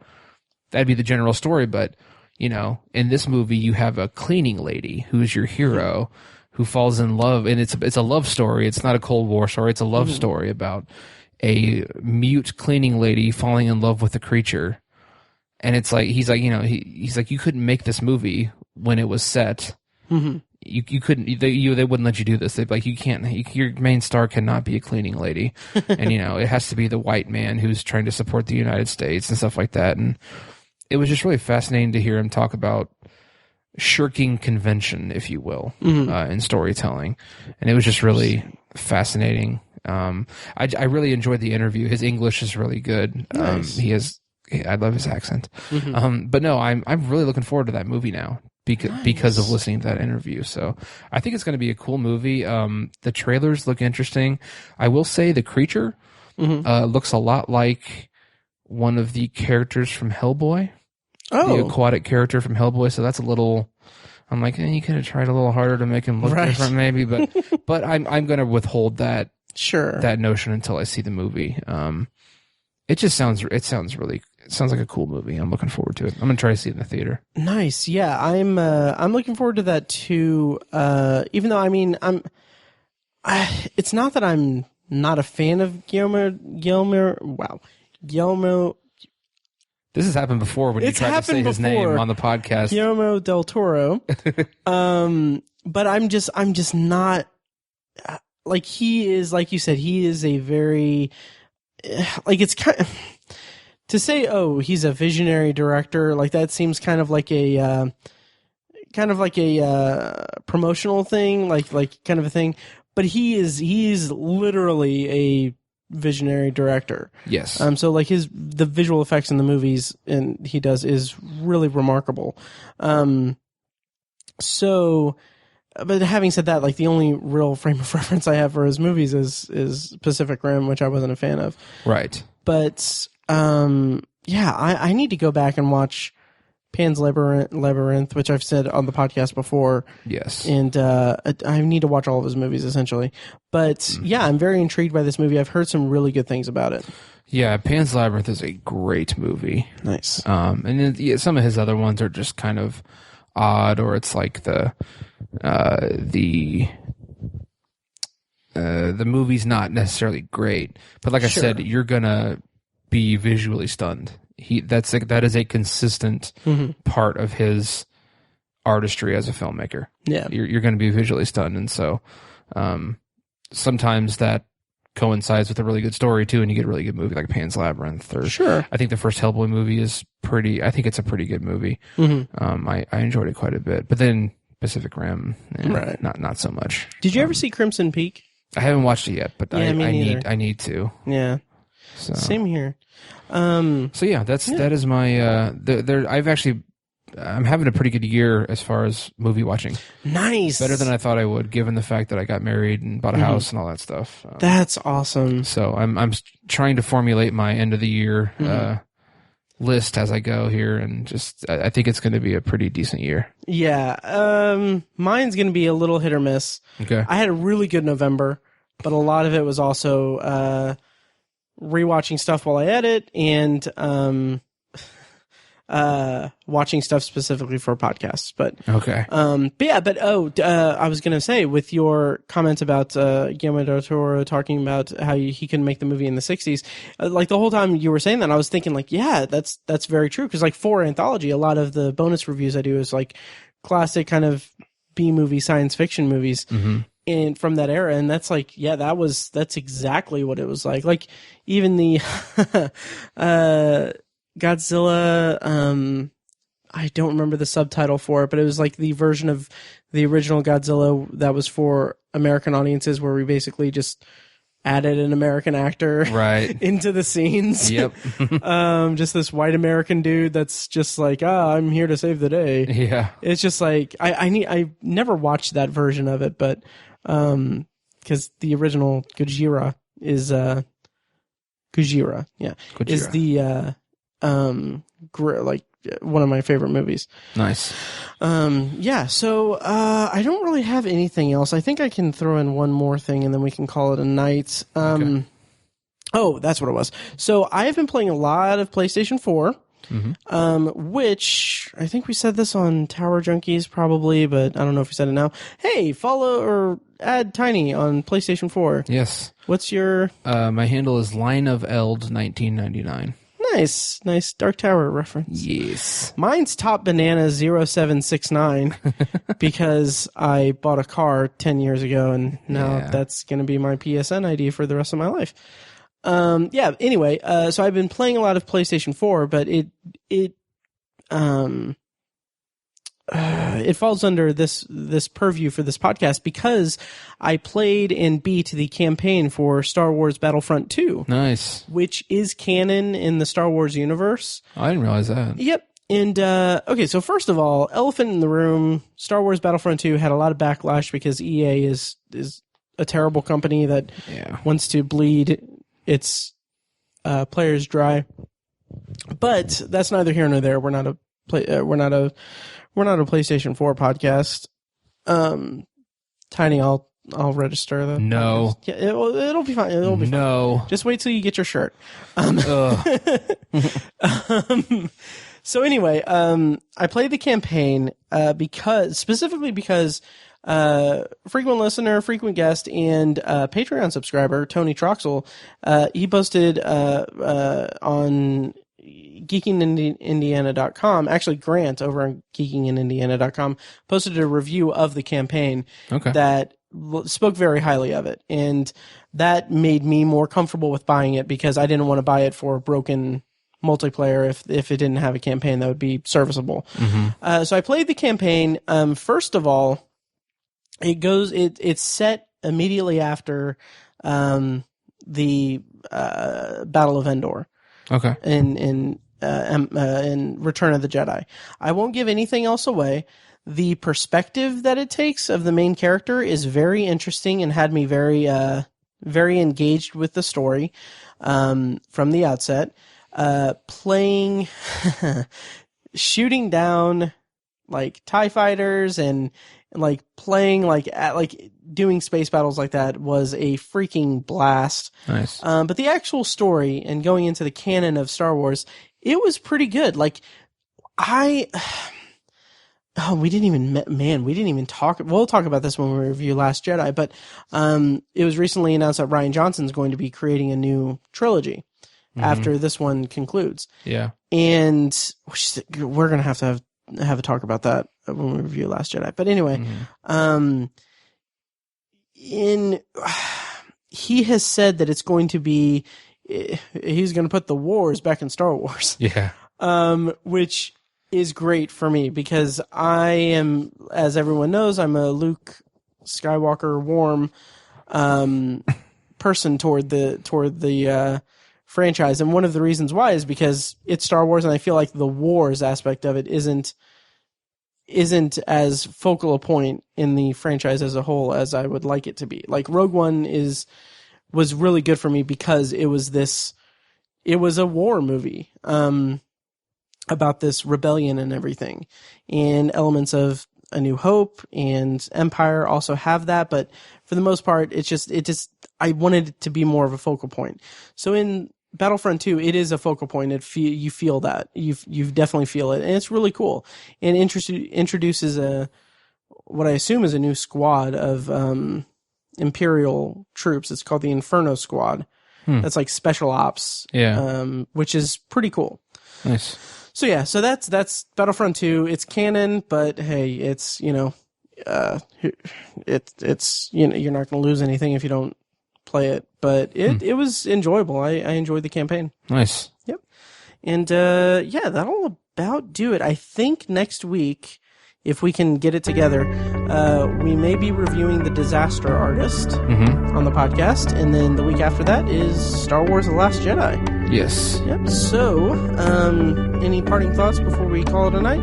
general story. But in this movie, you have a cleaning lady who's your hero, who falls in love, and it's a love story. It's not a Cold War story. It's a love story about a mute cleaning lady falling in love with a creature. And it's like he's like you couldn't make this movie when it was set. You couldn't. They wouldn't let you do this. They'd be like, you can't. Your main star cannot be a cleaning lady, and it has to be the white man who's trying to support the United States and stuff like that. And it was just really fascinating to hear him talk about shirking convention, if you will, in storytelling. And it was just really fascinating. I really enjoyed the interview. His English is really good. Nice. I love his accent. But no, I'm really looking forward to that movie now because of listening to that interview. So I think it's going to be a cool movie. The trailers look interesting. I will say the creature looks a lot like one of the characters from Hellboy. The aquatic character from Hellboy. So that's a little, I'm like, you could have tried a little harder to make him look different maybe, but I'm going to withhold that notion until I see the movie. It sounds like a cool movie. I'm looking forward to it. I'm going to try to see it in the theater. Nice. Yeah. I'm looking forward to that too. Even though, it's not that I'm not a fan of Guillermo. This has happened before when you tried to say his name on the podcast. Guillermo del Toro. But I'm just not, like, he is, like you said, he is a very, like, it's kind of, to say, he's a visionary director, like, that seems kind of like a promotional thing, like kind of a thing. But he's literally a visionary director. Yes. So like the visual effects in the movies and he does is really remarkable. So, but having said that, like the only real frame of reference I have for his movies is Pacific Rim, which I wasn't a fan of. Right. But yeah, I need to go back and watch Pan's Labyrinth, which I've said on the podcast before. Yes. And I need to watch all of his movies essentially. But yeah, I'm very intrigued by this movie. I've heard some really good things about it. Yeah, Pan's Labyrinth is a great movie. Nice. And then, yeah, some of his other ones are just kind of odd, or it's like the movie's not necessarily great. But like I said, you're gonna be visually stunned. That is a consistent part of his artistry as a filmmaker. Yeah, you're going to be visually stunned, and so sometimes that coincides with a really good story too, and you get a really good movie like Pan's Labyrinth. Or I think the first Hellboy movie is pretty. I think it's a pretty good movie. I enjoyed it quite a bit, but then Pacific Rim, not so much. Did you ever see Crimson Peak? I haven't watched it yet, but I need to. Yeah, so. Same here. So yeah, that is my. I'm having a pretty good year as far as movie watching. Nice, better than I thought I would, given the fact that I got married and bought a house and all that stuff. That's awesome. So I'm trying to formulate my end of the year list as I go here, and just I think it's going to be a pretty decent year. Yeah, mine's going to be a little hit or miss. Okay, I had a really good November, but a lot of it was also rewatching stuff while I edit and watching stuff specifically for podcasts. But okay, I was gonna say, with your comments about Guillermo del Toro talking about how he couldn't make the movie in the 60s, like the whole time you were saying that, I was thinking like, yeah, that's very true, because like for Anthology, a lot of the bonus reviews I do is like classic kind of B-movie science fiction movies. And from that era, and that's like, yeah, that's exactly what it was like. Like even the Godzilla, I don't remember the subtitle for it, but it was like the version of the original Godzilla that was for American audiences, where we basically just added an American actor into the scenes. Yep. Just this white American dude that's just like, I'm here to save the day. Yeah. It's just like, I never watched that version of it, but because the original Gojira is Gojira is the like one of my favorite movies. Nice. So I don't really have anything else. I think I can throw in one more thing and then we can call it a night. Okay. Oh, that's what it was. So I have been playing a lot of PlayStation 4. Which I think we said this on Tower Junkies probably, but I don't know if we said it now. Hey, follow or add Tiny on PlayStation 4. Yes. What's your... my handle is Line of Eld 1999. Nice Dark Tower reference. Yes. Mine's Top Banana 0769 because I bought a car 10 years ago and now that's going to be my PSN ID for the rest of my life. Anyway, so I've been playing a lot of PlayStation 4, but it falls under this purview for this podcast because I played and beat the campaign for Star Wars Battlefront 2. Nice. Which is canon in the Star Wars universe. I didn't realize that. Yep. And, okay, so first of all, elephant in the room, Star Wars Battlefront 2 had a lot of backlash because EA is a terrible company that wants to bleed its players dry. But that's neither here nor there. We're not a PlayStation 4 podcast. Tiny, I'll register that. No. Yeah, it'll be fine. It'll be fine. Just wait till you get your shirt. So anyway, I played the campaign specifically because frequent listener, frequent guest, and Patreon subscriber Tony Troxel, he posted on geekingindiana.com, actually Grant over on geekingindiana.com posted a review of the campaign that spoke very highly of it, and that made me more comfortable with buying it because I didn't want to buy it for broken multiplayer if it didn't have a campaign that would be serviceable. So I played the campaign. First of all, it's set immediately after the Battle of Endor. Okay. In Return of the Jedi. I won't give anything else away. The perspective that it takes of the main character is very interesting and had me very engaged with the story from the outset. Playing, shooting down like TIE fighters and like playing doing space battles like that was a freaking blast. Nice. But the actual story and going into the canon of Star Wars, it was pretty good. Like we didn't even talk. We'll talk about this when we review Last Jedi, but it was recently announced that Rian Johnson's going to be creating a new trilogy after this one concludes. Yeah. And we're going to have a talk about that when we review Last Jedi. But anyway, he has said that it's going to be, he's going to put the wars back in Star Wars. Yeah. Which is great for me because I am, as everyone knows, I'm a Luke Skywalker warm person toward the franchise, and one of the reasons why is because it's Star Wars, and I feel like the wars aspect of it isn't as focal a point in the franchise as a whole as I would like it to be. Like Rogue One was really good for me because it was a war movie about this rebellion and everything, and elements of A New Hope and Empire also have that, but for the most part, I wanted it to be more of a focal point. So in Battlefront 2, it is a focal point. You feel that. You definitely feel it, and it's really cool. And introduces what I assume is a new squad of Imperial troops. It's called the Inferno Squad. That's like special ops, which is pretty cool. Nice. So yeah, so that's Battlefront 2. It's canon, but hey, it's it's you're not going to lose anything if you don't play it. But it was enjoyable. I enjoyed the campaign. Nice. Yep. And that'll about do it. I think next week, if we can get it together, we may be reviewing The Disaster Artist on the podcast, and then the week after that is Star Wars The Last Jedi. Yes. Yep. So, any parting thoughts before we call it a night?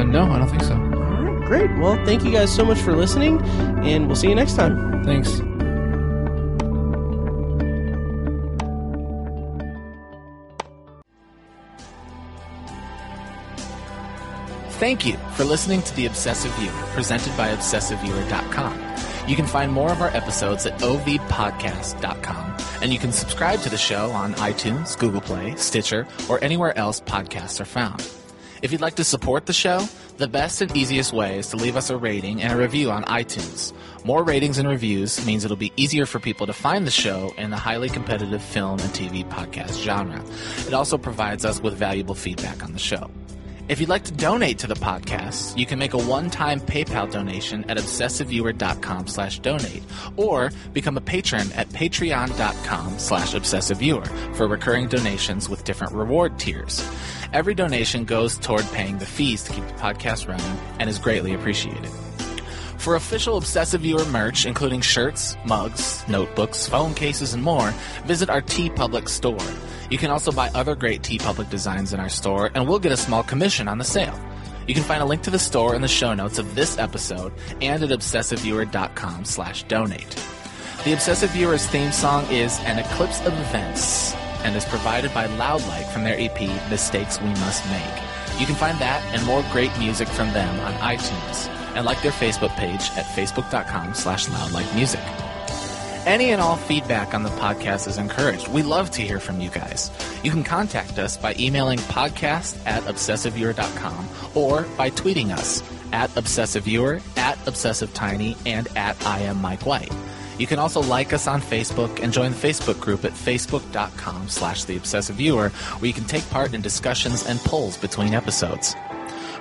No, I don't think so. All right, great. Well, thank you guys so much for listening, and we'll see you next time. Thanks. Thank you for listening to The Obsessive Viewer, presented by ObsessiveViewer.com. You can find more of our episodes at ovpodcast.com, and you can subscribe to the show on iTunes, Google Play, Stitcher, or anywhere else podcasts are found. If you'd like to support the show, the best and easiest way is to leave us a rating and a review on iTunes. More ratings and reviews means it'll be easier for people to find the show in the highly competitive film and TV podcast genre. It also provides us with valuable feedback on the show. If you'd like to donate to the podcast, you can make a one-time PayPal donation at obsessiveviewer.com/donate or become a patron at patreon.com/obsessiveviewer for recurring donations with different reward tiers. Every donation goes toward paying the fees to keep the podcast running and is greatly appreciated. For official Obsessive Viewer merch, including shirts, mugs, notebooks, phone cases, and more, visit our TeePublic store. You can also buy other great TeePublic designs in our store, and we'll get a small commission on the sale. You can find a link to the store in the show notes of this episode and at obsessiveviewer.com/donate. The Obsessive Viewer's theme song is An Eclipse of Events and is provided by Loudlike from their EP, Mistakes We Must Make. You can find that and more great music from them on iTunes, and like their Facebook page at facebook.com/loudlikemusic. Any and all feedback on the podcast is encouraged. We love to hear from you guys. You can contact us by emailing podcast@obsessiveviewer.com or by tweeting us at obsessiveviewer, at obsessivetiny, and at IamMikeWhite. You can also like us on Facebook and join the Facebook group at facebook.com/theobsessiveviewer, where you can take part in discussions and polls between episodes.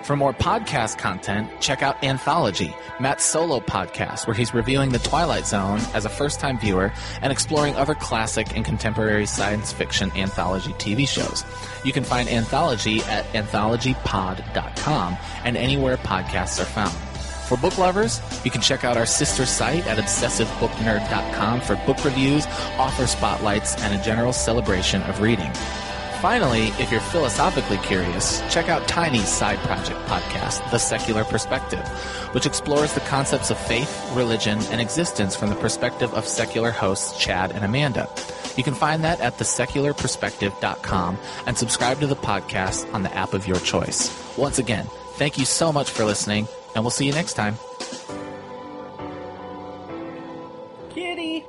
For more podcast content, check out Anthology, Matt's solo podcast, where he's reviewing The Twilight Zone as a first-time viewer and exploring other classic and contemporary science fiction anthology TV shows. You can find Anthology at anthologypod.com and anywhere podcasts are found. For book lovers, you can check out our sister site at obsessivebooknerd.com for book reviews, author spotlights, and a general celebration of reading. Finally, if you're philosophically curious, check out Tiny's side project podcast, The Secular Perspective, which explores the concepts of faith, religion, and existence from the perspective of secular hosts Chad and Amanda. You can find that at thesecularperspective.com and subscribe to the podcast on the app of your choice. Once again, thank you so much for listening, and we'll see you next time. Kitty!